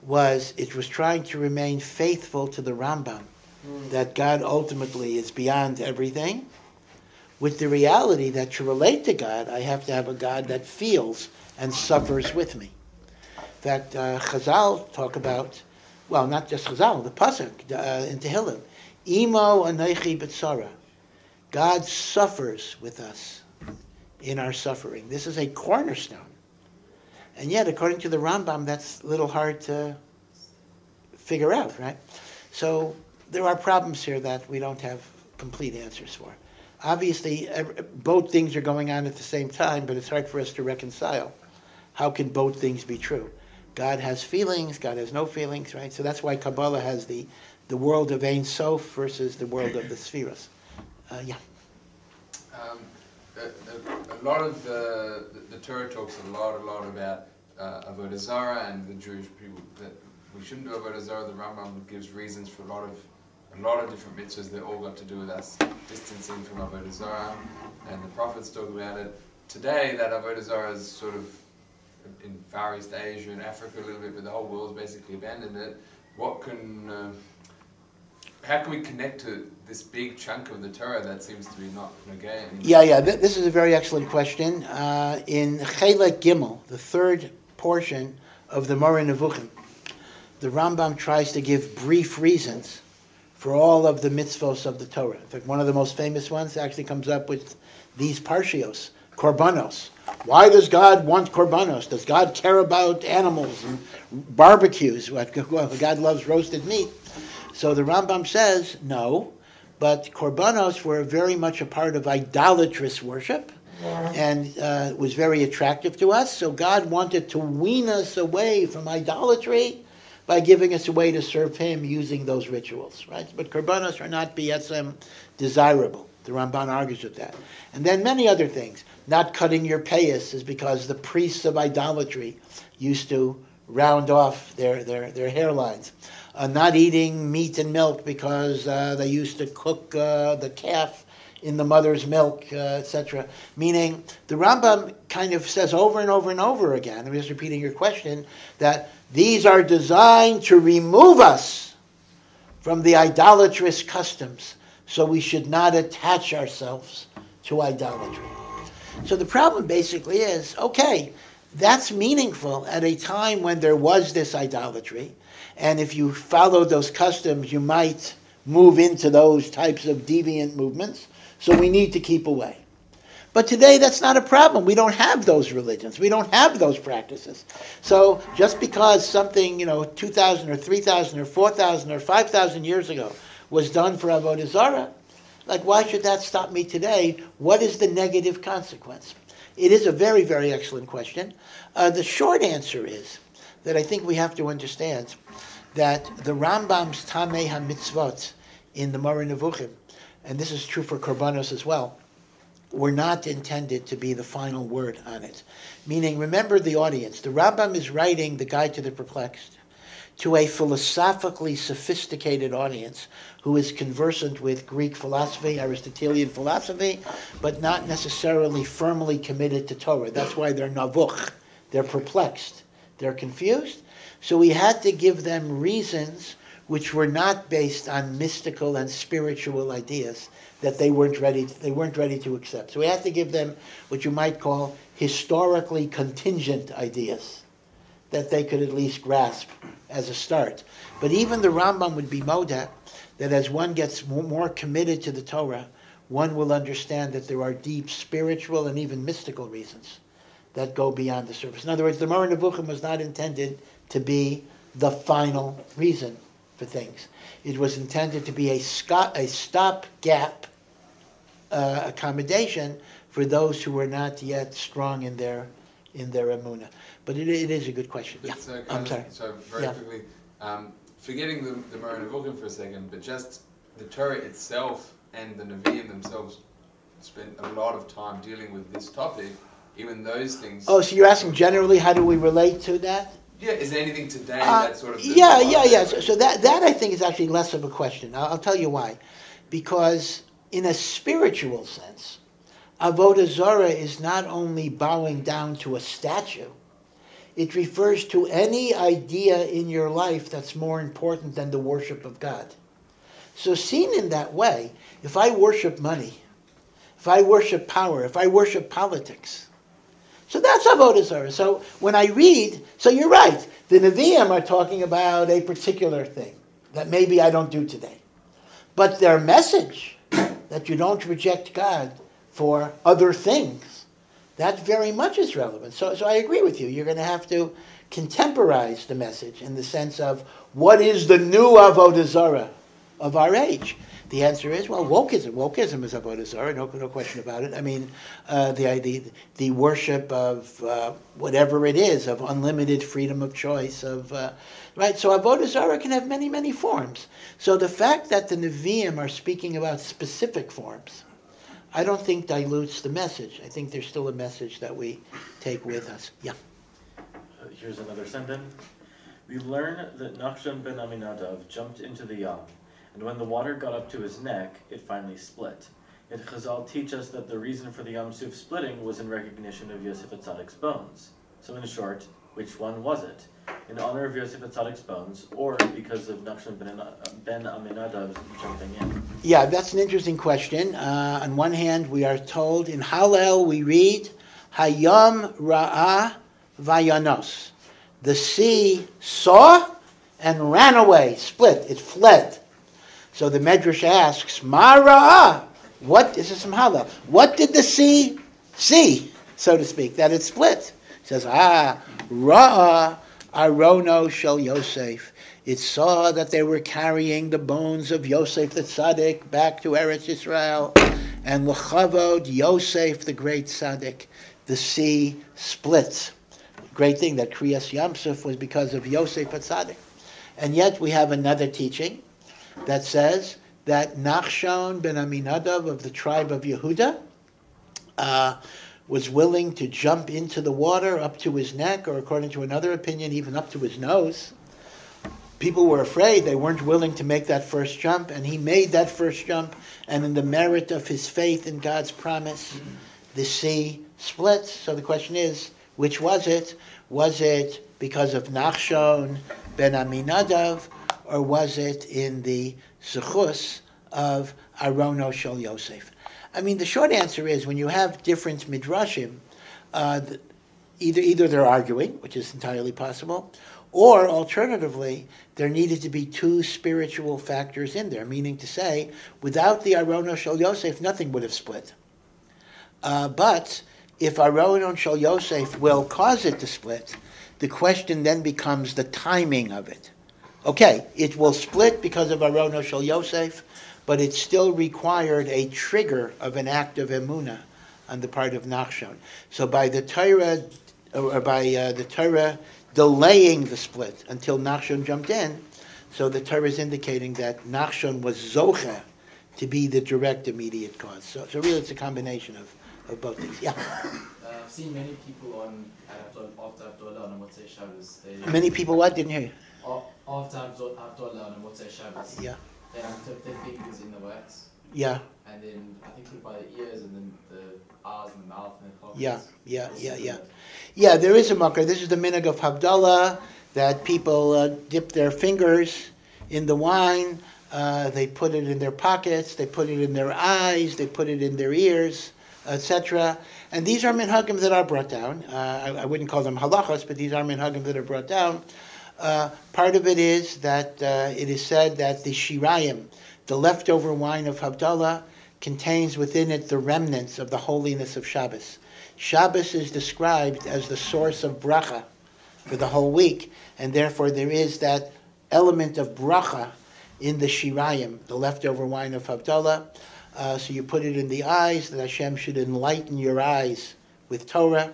was it was trying to remain faithful to the Rambam, that God ultimately is beyond everything, with the reality that to relate to God, I have to have a God that feels and suffers with me. In fact, Chazal talk about, well, not just Chazal, the Pasuk in Tehillim, Imo Anochi B'tzara. God suffers with us in our suffering. This is a cornerstone. And yet, according to the Rambam, that's a little hard to figure out, right? So there are problems here that we don't have complete answers for. Obviously, both things are going on at the same time, but it's hard for us to reconcile. How can both things be true? God has feelings, God has no feelings, right? So that's why Kabbalah has the world of Ein Sof versus the world of the Sfiros. A lot of the Torah talks a lot about avodah zarah and the Jewish people that we shouldn't do avodah zarah. The Rambam gives reasons for a lot of different mitzvahs that all got to do with us distancing from avodah zarah, and the prophets talk about it. Today, that avodah zarah is sort of in Far East Asia and Africa a little bit, but the whole world's basically abandoned it. How can we connect to this big chunk of the Torah that seems to be not nagay anymore? Yeah. This is a very excellent question. In Chelek Gimel, the third portion of the Moreh Nevuchim, the Rambam tries to give brief reasons for all of the mitzvos of the Torah. In fact, one of the most famous ones actually comes up with these parshios, korbanos. Why does God want korbanos? Does God care about animals and barbecues? God loves roasted meat. So the Rambam says, no, but korbanos were very much a part of idolatrous worship and was very attractive to us. So God wanted to wean us away from idolatry by giving us a way to serve Him using those rituals, right? But korbanos are not b'etzem desirable. The Ramban argues with that. And then many other things. Not cutting your payas is because the priests of idolatry used to round off their hairlines. Not eating meat and milk because they used to cook the calf in the mother's milk, etc. Meaning, the Rambam kind of says over and over and over again, I'm just repeating your question, that these are designed to remove us from the idolatrous customs, so we should not attach ourselves to idolatry. So the problem basically is, okay, that's meaningful at a time when there was this idolatry, and if you follow those customs, you might move into those types of deviant movements, so we need to keep away. But today, that's not a problem. We don't have those religions. We don't have those practices. So just because something, 2,000 or 3,000 or 4,000 or 5,000 years ago was done for avodah zarah, why should that stop me today? What is the negative consequence? It is a very, very excellent question. The short answer is that I think we have to understand that the Rambam's Tamei HaMitzvot in the Moreh Nevuchim, and this is true for korbanos as well, were not intended to be the final word on it. Meaning, remember the audience. The Rambam is writing the Guide to the Perplexed to a philosophically sophisticated audience who is conversant with Greek philosophy, Aristotelian philosophy, but not necessarily firmly committed to Torah. That's why they're navuch. They're perplexed. They're confused. So we had to give them reasons which were not based on mystical and spiritual ideas that they weren't ready to accept. So we had to give them what you might call historically contingent ideas that they could at least grasp as a start. But even the Rambam would be moda that as one gets more committed to the Torah, one will understand that there are deep spiritual and even mystical reasons that go beyond the surface. In other words, the Moreh Nevuchim was not intended to be the final reason for things. It was intended to be a stopgap accommodation for those who were not yet strong in their emunah. But it is a good question. Yeah. I'm sorry. So very quickly, forgetting the Moreh Nevuchim for a second, but just the Torah itself and the Nevi'im themselves spent a lot of time dealing with this topic, even those things. Oh, so you're asking generally how do we relate to that? Yeah, is there anything today that sort of... Yeah. So that I think is actually less of a question. I'll tell you why. Because in a spiritual sense, avodah zarah is not only bowing down to a statue, it refers to any idea in your life that's more important than the worship of God. So seen in that way, if I worship money, if I worship power, if I worship politics, so that's avodah zarah. So when I read, so you're right, the Nevi'im are talking about a particular thing that maybe I don't do today. But their message, that you don't reject God for other things, that very much is relevant. So I agree with you. You're going to have to contemporize the message in the sense of what is the new avodah zarah of our age. The answer is, well, wokeism. Wokeism is avodah zarah, no question about it. I mean, the worship of whatever it is, of unlimited freedom of choice, right? So avodah zarah can have many, many forms. So the fact that the Nevi'im are speaking about specific forms, I don't think dilutes the message. I think there's still a message that we take with us. Yeah. Here's another sentence. We learn that Nachshon ben Aminadav jumped into the Yam, and when the water got up to his neck, it finally split. Yet Chazal teach us that the reason for the Yam Suf splitting was in recognition of Yosef Atzadik's bones. So in short, which one was it? In honor of Yosef Atzadik's bones, or because of Nachshon ben Aminadav's jumping in? Yeah, that's an interesting question. On one hand, we are told in Hallel we read, Hayam Ra'ah Vayanos. The sea saw and ran away, split, it fled. So the Medrash asks, Ma Ra'ah? What, this is from Hallel, what did the sea see, so to speak, that it split? It says, Ra'ah Arono Shel Yosef. It saw that they were carrying the bones of Yosef the Tzaddik back to Eretz Yisrael, and L'chavod Yosef, the great Tzaddik. The sea splits. Great thing that Kriyas Yamsuf was because of Yosef Tzaddik. And yet we have another teaching that says that Nachshon ben Aminadav of the tribe of Yehuda was willing to jump into the water up to his neck, or according to another opinion, even up to his nose. People were afraid. They weren't willing to make that first jump, and he made that first jump, and in the merit of his faith in God's promise, the sea split. So the question is, which was it? Was it because of Nachshon ben Aminadav, or was it in the zechus of Arono Shel Yosef? I mean, the short answer is, when you have different midrashim, either they're arguing, which is entirely possible, or alternatively, there needed to be two spiritual factors in there, meaning to say, without the Arono Shel Yosef, nothing would have split. But if Arono Shel Yosef will cause it to split, the question then becomes the timing of it. Okay, it will split because of Arono Shel Yosef, but it still required a trigger of an act of emunah on the part of Nachshon. So by the Torah, delaying the split until Nachshon jumped in, so the Torah is indicating that Nachshon was zocheh to be the direct immediate cause. So really it's a combination of both things. Yeah. I've seen many people after havdalah on Motzei Shabbos. Many people what? Didn't hear you. After havdalah on Motzei Shabbos. Yeah. They took their fingers in the wax. Yeah. And then I think put it by the ears and then the eyes and the mouth and the pockets. Yeah. Yeah, there is a makar. This is the minhag of havdalah, that people dip their fingers in the wine. They put it in their pockets. They put it in their eyes. They put it in their ears, etc. And these are minhagim that are brought down. I wouldn't call them halachos, but these are minhagim that are brought down. Part of it is that it is said that the shirayim, the leftover wine of havdalah, contains within it the remnants of the holiness of Shabbos. Shabbos is described as the source of bracha for the whole week, and therefore there is that element of bracha in the shirayim, the leftover wine of havdalah. So you put it in the eyes, that Hashem should enlighten your eyes with Torah.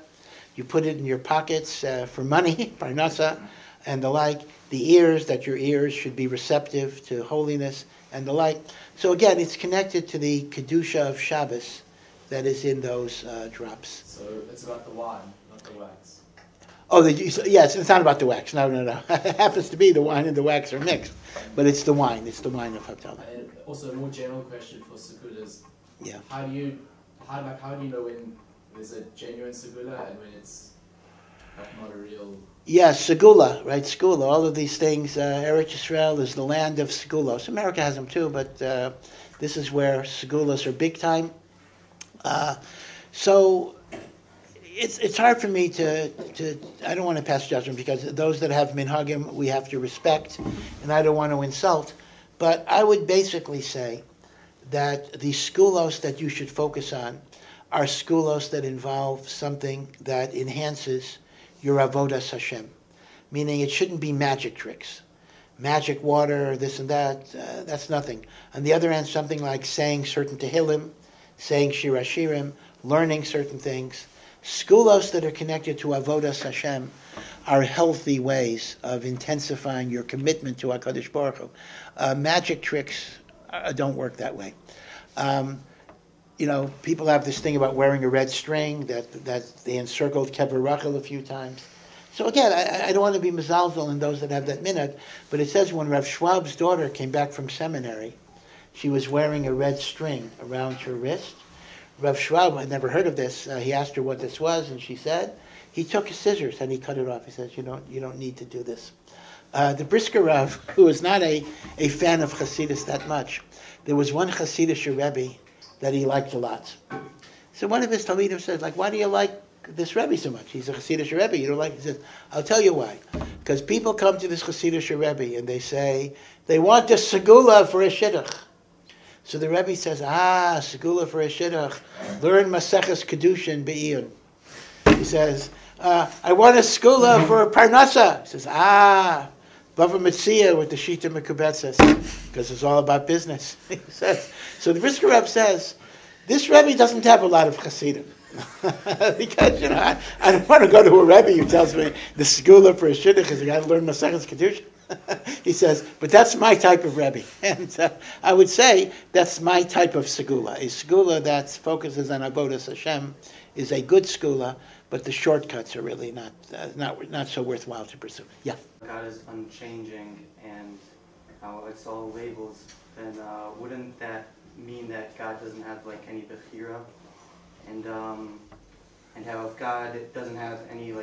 You put it in your pockets for money, parnasa, and the like. The ears, that your ears should be receptive to holiness, and the like. So again, it's connected to the kedusha of Shabbos that is in those drops. So it's about the wine, not the wax. Oh, yes, it's not about the wax. No. It happens to be the wine and the wax are mixed, but it's the wine. It's the wine of havdalah. And also, a more general question for segulas. Yeah. How do you know when there's a genuine segulah and when it's not a real? Yeah, segulah, right? Segulah. All of these things. Eretz Yisrael is the land of segulos. America has them too, but this is where segulas are big time. So it's hard for me to I don't want to pass judgment, because those that have minhagim we have to respect, and I don't want to insult. But I would basically say that the segulos that you should focus on are segulos that involve something that enhances your avodah Hashem. Meaning it shouldn't be magic tricks. Magic water, this and that, that's nothing. On the other hand, something like saying certain tehillim, saying shir hashirim, learning certain things. Segulos that are connected to avodah Hashem are healthy ways of intensifying your commitment to HaKadosh Baruch Hu. Magic tricks don't work that way. People have this thing about wearing a red string, that they encircled Kever Rachel a few times. So again, I don't want to be mezalzel in those that have that minute, but it says when Rav Schwab's daughter came back from seminary, she was wearing a red string around her wrist. Rav Schwab had never heard of this. He asked her what this was, and she said, he took his scissors and he cut it off. He says, you don't need to do this. The Brisker Rav, who was not a fan of Hasidus that much, there was one Hasidic Rebbe that he liked a lot. So one of his Talmidim says, why do you like this Rebbe so much? He's a Hasidic Rebbe. You don't like it? He says, I'll tell you why. Because people come to this Hasidic Rebbe and they say, they want a segulah for a shidduch. So the Rebbe says, segulah for a shidduch. Learn Maseches Kedushin Be'iyun. He says, I want a segulah for a parnasa. He says, Bava Metzia with the Shita Mekubetzes. Because it's all about business. He says. So the Brisker Rebbe says, this Rebbe doesn't have a lot of Hasidim. Because, I don't want to go to a Rebbe who tells me the segulah for a shidduch is you got to learn Maseches Kedushin. He says, but that's my type of Rebbe. And I would say that's my type of segulah. A segulah that focuses on avodah Hashem is a good segulah, but the shortcuts are really not so worthwhile to pursue. Yeah? God is unchanging and it's all labels, then wouldn't that mean that God doesn't have any bechira? And how if God doesn't have any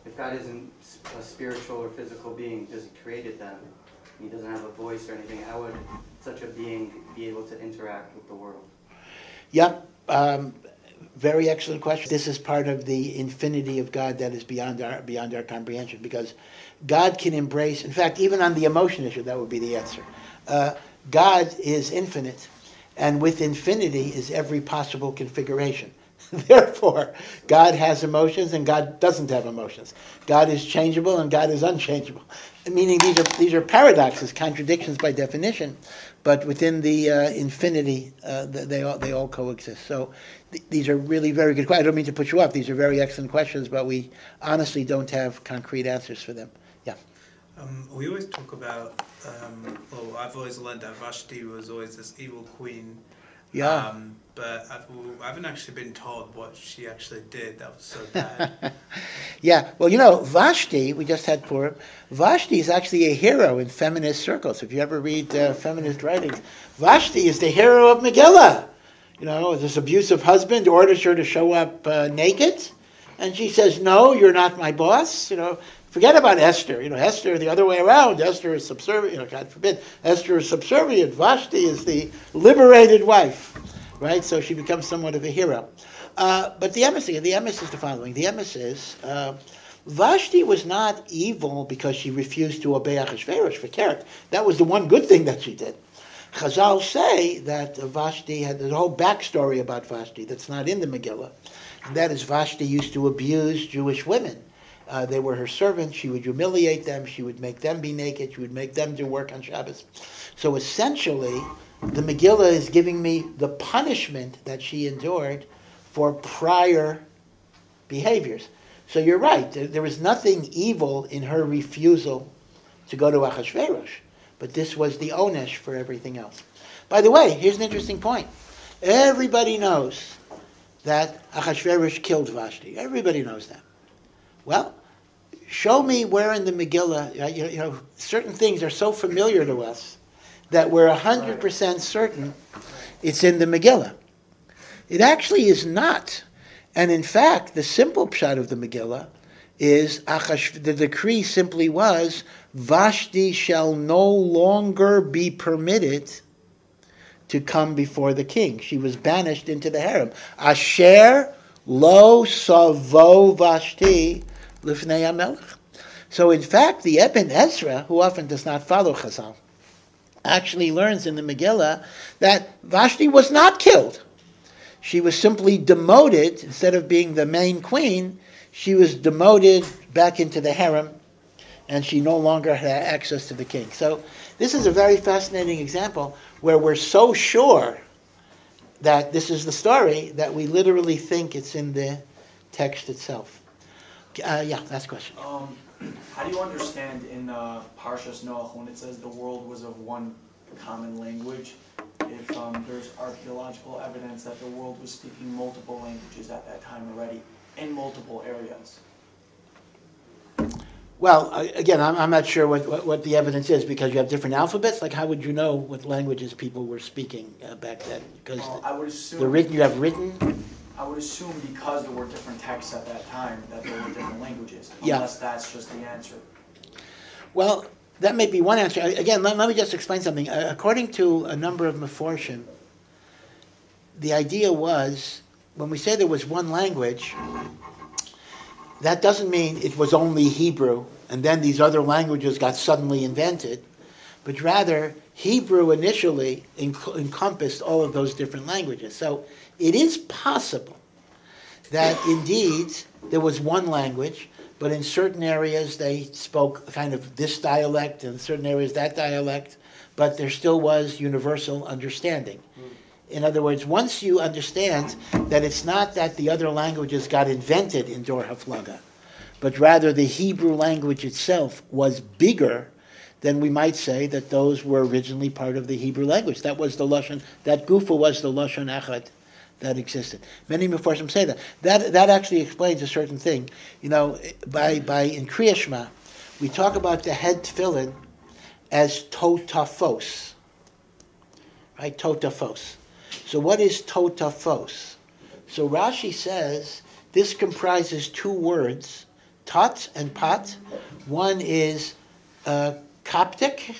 if God isn't a spiritual or physical being, just created them, and he doesn't have a voice or anything, how would such a being be able to interact with the world? Yeah, very excellent question. This is part of the infinity of God that is beyond our comprehension, because God can embrace, in fact, even on the emotion issue, that would be the answer. God is infinite, and with infinity is every possible configuration. Therefore, God has emotions and God doesn't have emotions. God is changeable and God is unchangeable. Meaning these are paradoxes, contradictions by definition, but within the infinity, they all coexist. So these are really very good questions. I don't mean to put you off. These are very excellent questions, but we honestly don't have concrete answers for them. Yeah. We always talk about, I've always learned that Vashti was always this evil queen. Yeah. But I haven't actually been told what she actually did. That was so bad. Yeah. Well, Vashti, we just had Purim. Vashti is actually a hero in feminist circles. If you ever read feminist writings, Vashti is the hero of Megillah. This abusive husband orders her to show up naked, and she says, "No, you're not my boss." Forget about Esther. Esther the other way around. Esther is subservient. God forbid. Esther is subservient. Vashti is the liberated wife, right? So she becomes somewhat of a hero. But the emes is the following. The emes is Vashti was not evil because she refused to obey Achashverosh for Keret. That was the one good thing that she did. Chazal say that Vashti had the whole backstory about Vashti that's not in the Megillah. And that is Vashti used to abuse Jewish women. They were her servants. She would humiliate them. She would make them be naked. She would make them do work on Shabbos. So essentially, the Megillah is giving me the punishment that she endured for prior behaviors. So you're right. There was nothing evil in her refusal to go to Achashverosh, but this was the onesh for everything else. By the way, here's an interesting point. Everybody knows that Achashverosh killed Vashti. Everybody knows that. Well, show me where in the Megillah, certain things are so familiar to us that we're 100% certain it's in the Megillah. It actually is not. And in fact, the simple pshat of the Megillah is, the decree simply was, Vashti shall no longer be permitted to come before the king. She was banished into the harem. Asher lo savo Vashti lifnei HaMelech. So in fact, the Eben Ezra, who often does not follow Chazal, actually learns in the Megillah that Vashti was not killed. She was simply demoted. Instead of being the main queen, she was demoted back into the harem, and she no longer had access to the king. So this is a very fascinating example where we're so sure that this is the story that we literally think it's in the text itself. Last question. How do you understand in Parshas Noach when it says the world was of one common language, if there's archaeological evidence that the world was speaking multiple languages at that time already in multiple areas? Well, again, I'm not sure what the evidence is, because you have different alphabets. Like, how would you know what languages people were speaking back then? Because I would assume you have written. I would assume because there were different texts at that time that there were different languages. Yeah. Unless that's just the answer. Well, that may be one answer. Again, let me just explain something. According to a number of Meforshim, the idea was, when we say there was one language, that doesn't mean it was only Hebrew, and then these other languages got suddenly invented, but rather Hebrew initially encompassed all of those different languages. So it is possible that indeed there was one language, but in certain areas they spoke kind of this dialect, and in certain areas that dialect, but there still was universal understanding. In other words, once you understand that it's not that the other languages got invented in Dor HaFlaga, but rather the Hebrew language itself was bigger, then we might say that those were originally part of the Hebrew language. That was the Lashon, that Gufa was the Lashon Echad that existed. Many Meforshim say that. That actually explains a certain thing. You know, by in Kriya Shema, we talk about the head tefillin as totafos. Right? Totafos. So what is totafos? So Rashi says this comprises two words, tot and pat. One is Coptic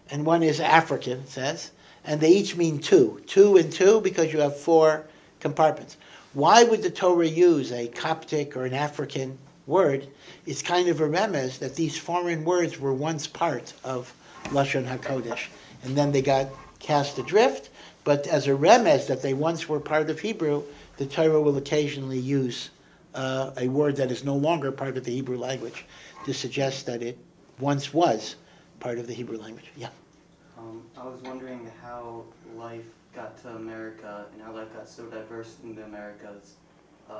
and one is African, it says. And they each mean two. Two and two because you have four compartments. Why would the Torah use a Coptic or an African word? It's kind of a remez that these foreign words were once part of Lashon HaKodesh. And then they got cast adrift. But as a remez that they once were part of Hebrew, the Torah will occasionally use a word that is no longer part of the Hebrew language to suggest that it once was part of the Hebrew language. Yeah. I was wondering how life got to America and how life got so diverse in the Americas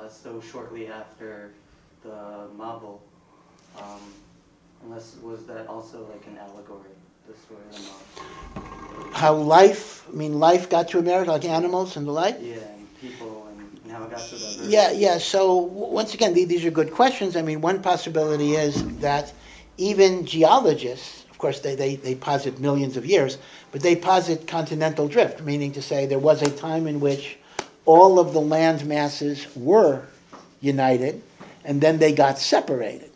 so shortly after the Mabul. Unless was that also like an allegory? The story of the Mabul. How life got to America, like animals and the like? Yeah, and people and how it got so diverse. Yeah. So once again, these are good questions. I mean, one possibility is that even geologists, of course, they posit millions of years, but they posit continental drift, meaning to say there was a time in which all of the land masses were united, and then they got separated.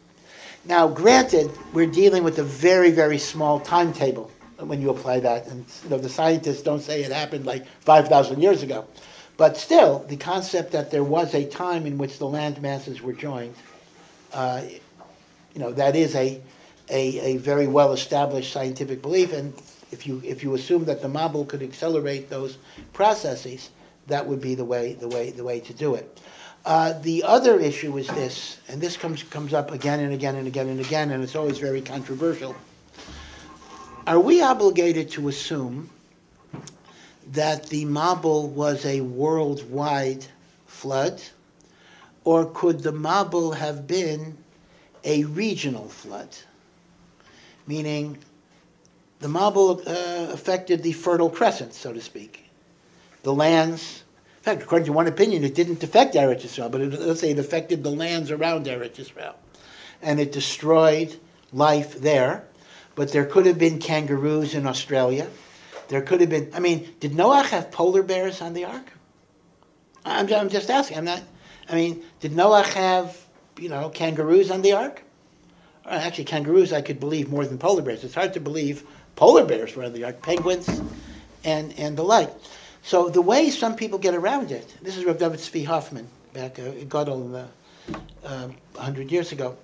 Now, granted, we're dealing with a very, very small timetable when you apply that, and the scientists don't say it happened like 5,000 years ago. But still, the concept that there was a time in which the land masses were joined, that is a very well-established scientific belief, and if you assume that the Mabul could accelerate those processes, that would be the way to do it. The other issue is this, and this comes up again and again and again and again, and it's always very controversial. Are we obligated to assume that the Mabul was a worldwide flood, or could the Mabul have been a regional flood? Meaning, the Mabul affected the Fertile Crescent, so to speak. The lands, in fact, according to one opinion, it didn't affect Eretz Yisrael, but let's say it affected the lands around Eretz Yisrael. And it destroyed life there. But there could have been kangaroos in Australia. There could have been, did Noach have polar bears on the ark? I'm just asking. Did Noach have, kangaroos on the ark? Actually, kangaroos I could believe more than polar bears. It's hard to believe polar bears were on the ark, penguins, and the like. So the way some people get around it, this is Rav David Tzvi Hoffman, back in Gadol 100 years ago,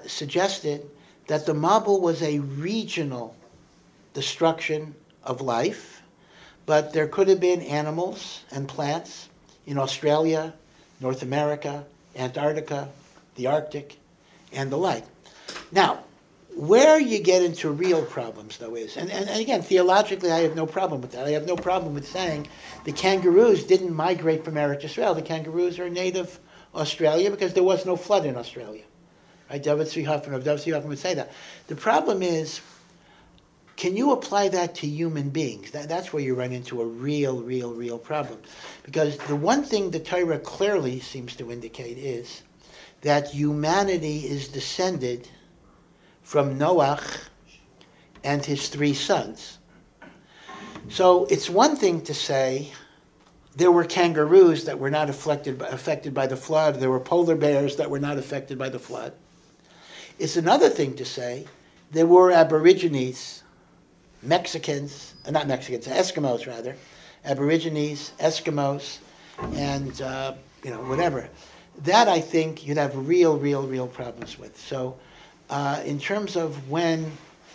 suggested that the Mabul was a regional destruction of life, but there could have been animals and plants in Australia, North America, Antarctica, the Arctic, and the like. Now, where you get into real problems, though, is, and again, theologically, I have no problem with that. I have no problem with saying the kangaroos didn't migrate from Eretz Yisrael. The kangaroos are native Australia because there was no flood in Australia. Right? David Tzvi Hoffman would say that. The problem is, can you apply that to human beings? That's where you run into a real problem. Because the one thing the Torah clearly seems to indicate is that humanity is descended from Noach and his 3 sons. So it's one thing to say there were kangaroos that were not affected by the flood, there were polar bears that were not affected by the flood. It's another thing to say there were Aborigines, Eskimos rather, Aborigines, Eskimos, and whatever. That I think you'd have real problems with. So in terms of when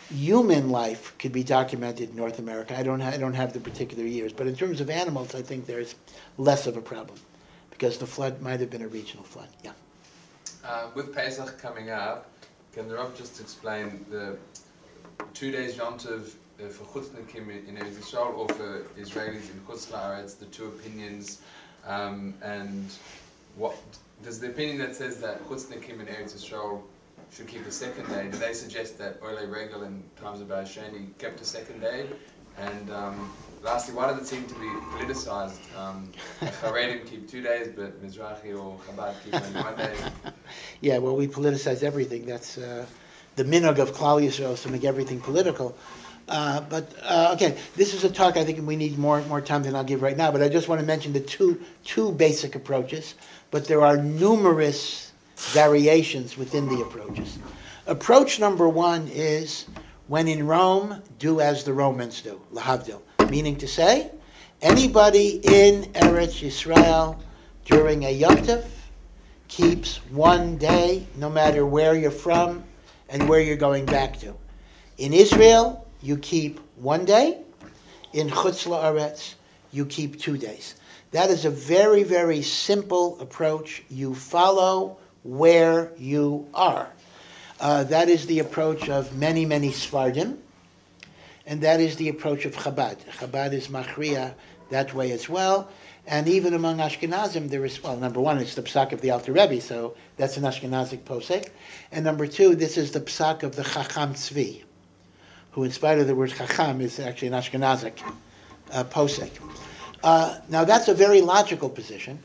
human life could be documented in North America, I don't have the particular years, but in terms of animals, I think there's less of a problem because the flood might have been a regional flood. Yeah. With Pesach coming up, can the Rav just explain the 2 days Yom Tov for Chutznikim in Eretz Yisrael or for Israelis in Chutz La'aretz, the two opinions, and what does the opinion that says that Chutznikim in Eretz Yisrael should keep a second day, do they suggest that Oile Regel in times of Sheni kept a second day? And lastly, why does it seem to be politicized? Haredim keep 2 days, but Mizrahi or Chabad keep only 1 day. Yeah, well, we politicize everything. That's the minhag of Klal Yisrael, to make everything political. Okay, this is a talk I think we need more time than I'll give right now, but I just want to mention the two basic approaches, but there are numerous variations within the approaches. Approach number 1 is, when in Rome, do as the Romans do, lahavdil, meaning to say, anybody in Eretz Yisrael during a Yom Tov keeps 1 day, no matter where you're from and where you're going back to. In Israel, you keep 1 day. In Chutz La'aretz, you keep 2 days. That is a very simple approach. You follow where you are. That is the approach of many Sfardim, and that is the approach of Chabad. Chabad is machriya that way as well, and even among Ashkenazim there is, well, number 1, it's the psak of the Alter Rebbe, so that's an Ashkenazic posek, and number 2, this is the psak of the Chacham Tzvi, who in spite of the word Chacham is actually an Ashkenazic posek. Now that's a very logical position,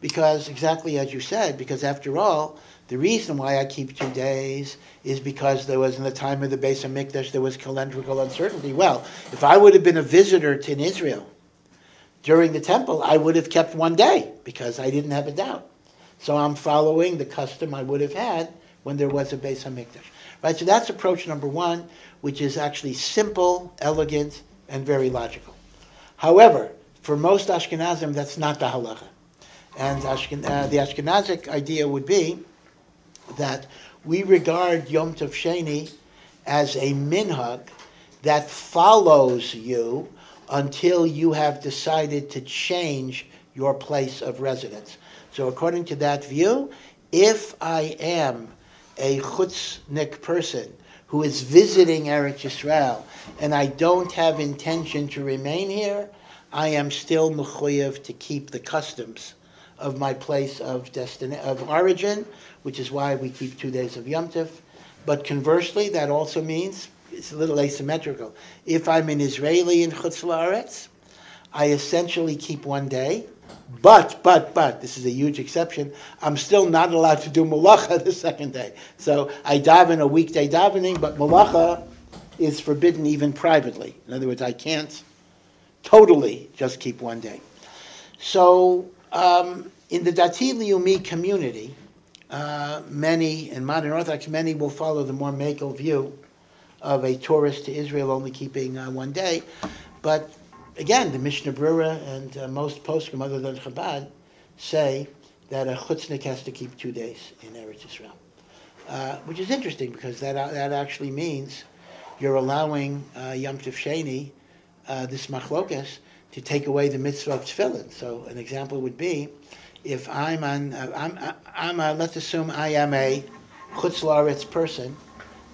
because exactly as you said, because after all, the reason why I keep 2 days is because there was, in the time of the Beis HaMikdash, there was calendrical uncertainty. Well, if I would have been a visitor in Israel during the temple, I would have kept 1 day because I didn't have a doubt. So I'm following the custom I would have had when there was a Beis HaMikdash. Right? So that's approach number 1, which is actually simple, elegant, and very logical. However, for most Ashkenazim, that's not the halacha. And the Ashkenazic idea would be that we regard Yom Tov Sheni as a minhag that follows you until you have decided to change your place of residence. So according to that view, if I am a chutznik person who is visiting Eretz Yisrael and I don't have intention to remain here, I am still mechuyev to keep the customs of my place of origin, which is why we keep 2 days of Yom Tov. But conversely, that also means, it's a little asymmetrical. If I'm an Israeli in Chutz La'aretz, I essentially keep 1 day, but, this is a huge exception, I'm still not allowed to do malacha the second day. So I daven a weekday davening, but malacha is forbidden even privately. In other words, I can't totally just keep 1 day. So, in the Dati Leumi community, many, in modern Orthodox, many will follow the more makel view of a tourist to Israel only keeping 1 day. But again, the Mishnah Brura and most poskim other than Chabad say that a chutznik has to keep 2 days in Eretz Yisrael, which is interesting because that actually means you're allowing Yom Tov Sheni, this machlokas, to take away the mitzvah of tefillin. So an example would be, if let's assume I am a chutz la'aretz person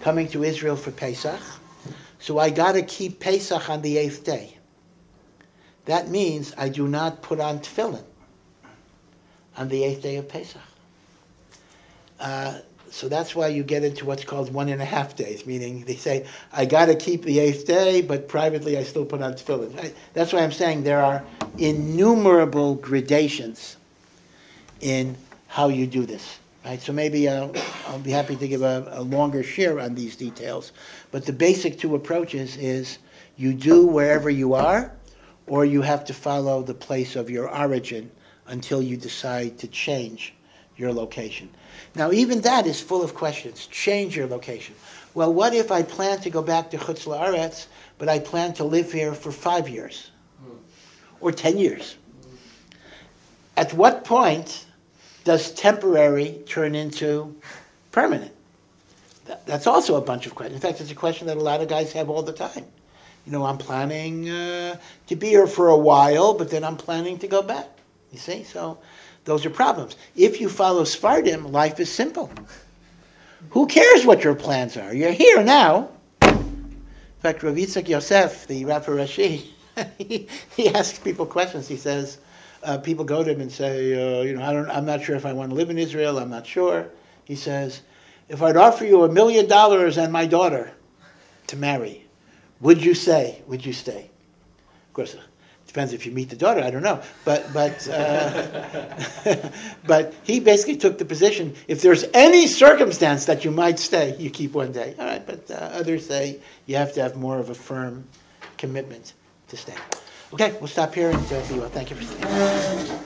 coming to Israel for Pesach, so I got to keep Pesach on the 8th day. That means I do not put on tefillin on the 8th day of Pesach. So that's why you get into what's called 1.5 days, meaning they say, I got to keep the 8th day, but privately I still put on tefillin. Right? That's why I'm saying there are innumerable gradations in how you do this. Right? So maybe I'll be happy to give a longer share on these details. But the basic two approaches is you do wherever you are, or you have to follow the place of your origin until you decide to change your location. Now, even that is full of questions. Change your location. Well, what if I plan to go back to Chutz La'aretz, but I plan to live here for 5 years or 10 years? At what point does temporary turn into permanent? That's also a bunch of questions. In fact, it's a question that a lot of guys have all the time. You know, I'm planning to be here for a while, but then I'm planning to go back. You see? So those are problems. If you follow Sfardim, life is simple. Who cares what your plans are? You're here now. In fact, Rav Yitzchak Yosef, the Rav Rashi, he asks people questions. He says, people go to him and say, I'm not sure if I want to live in Israel. I'm not sure. He says, if I'd offer you $1 million and my daughter to marry, would you stay? Of course, it depends if you meet the daughter. I don't know, but but he basically took the position: if there's any circumstance that you might stay, you keep 1 day. All right, but others say you have to have more of a firm commitment to stay. Okay, we'll stop here and be well. Thank you for staying.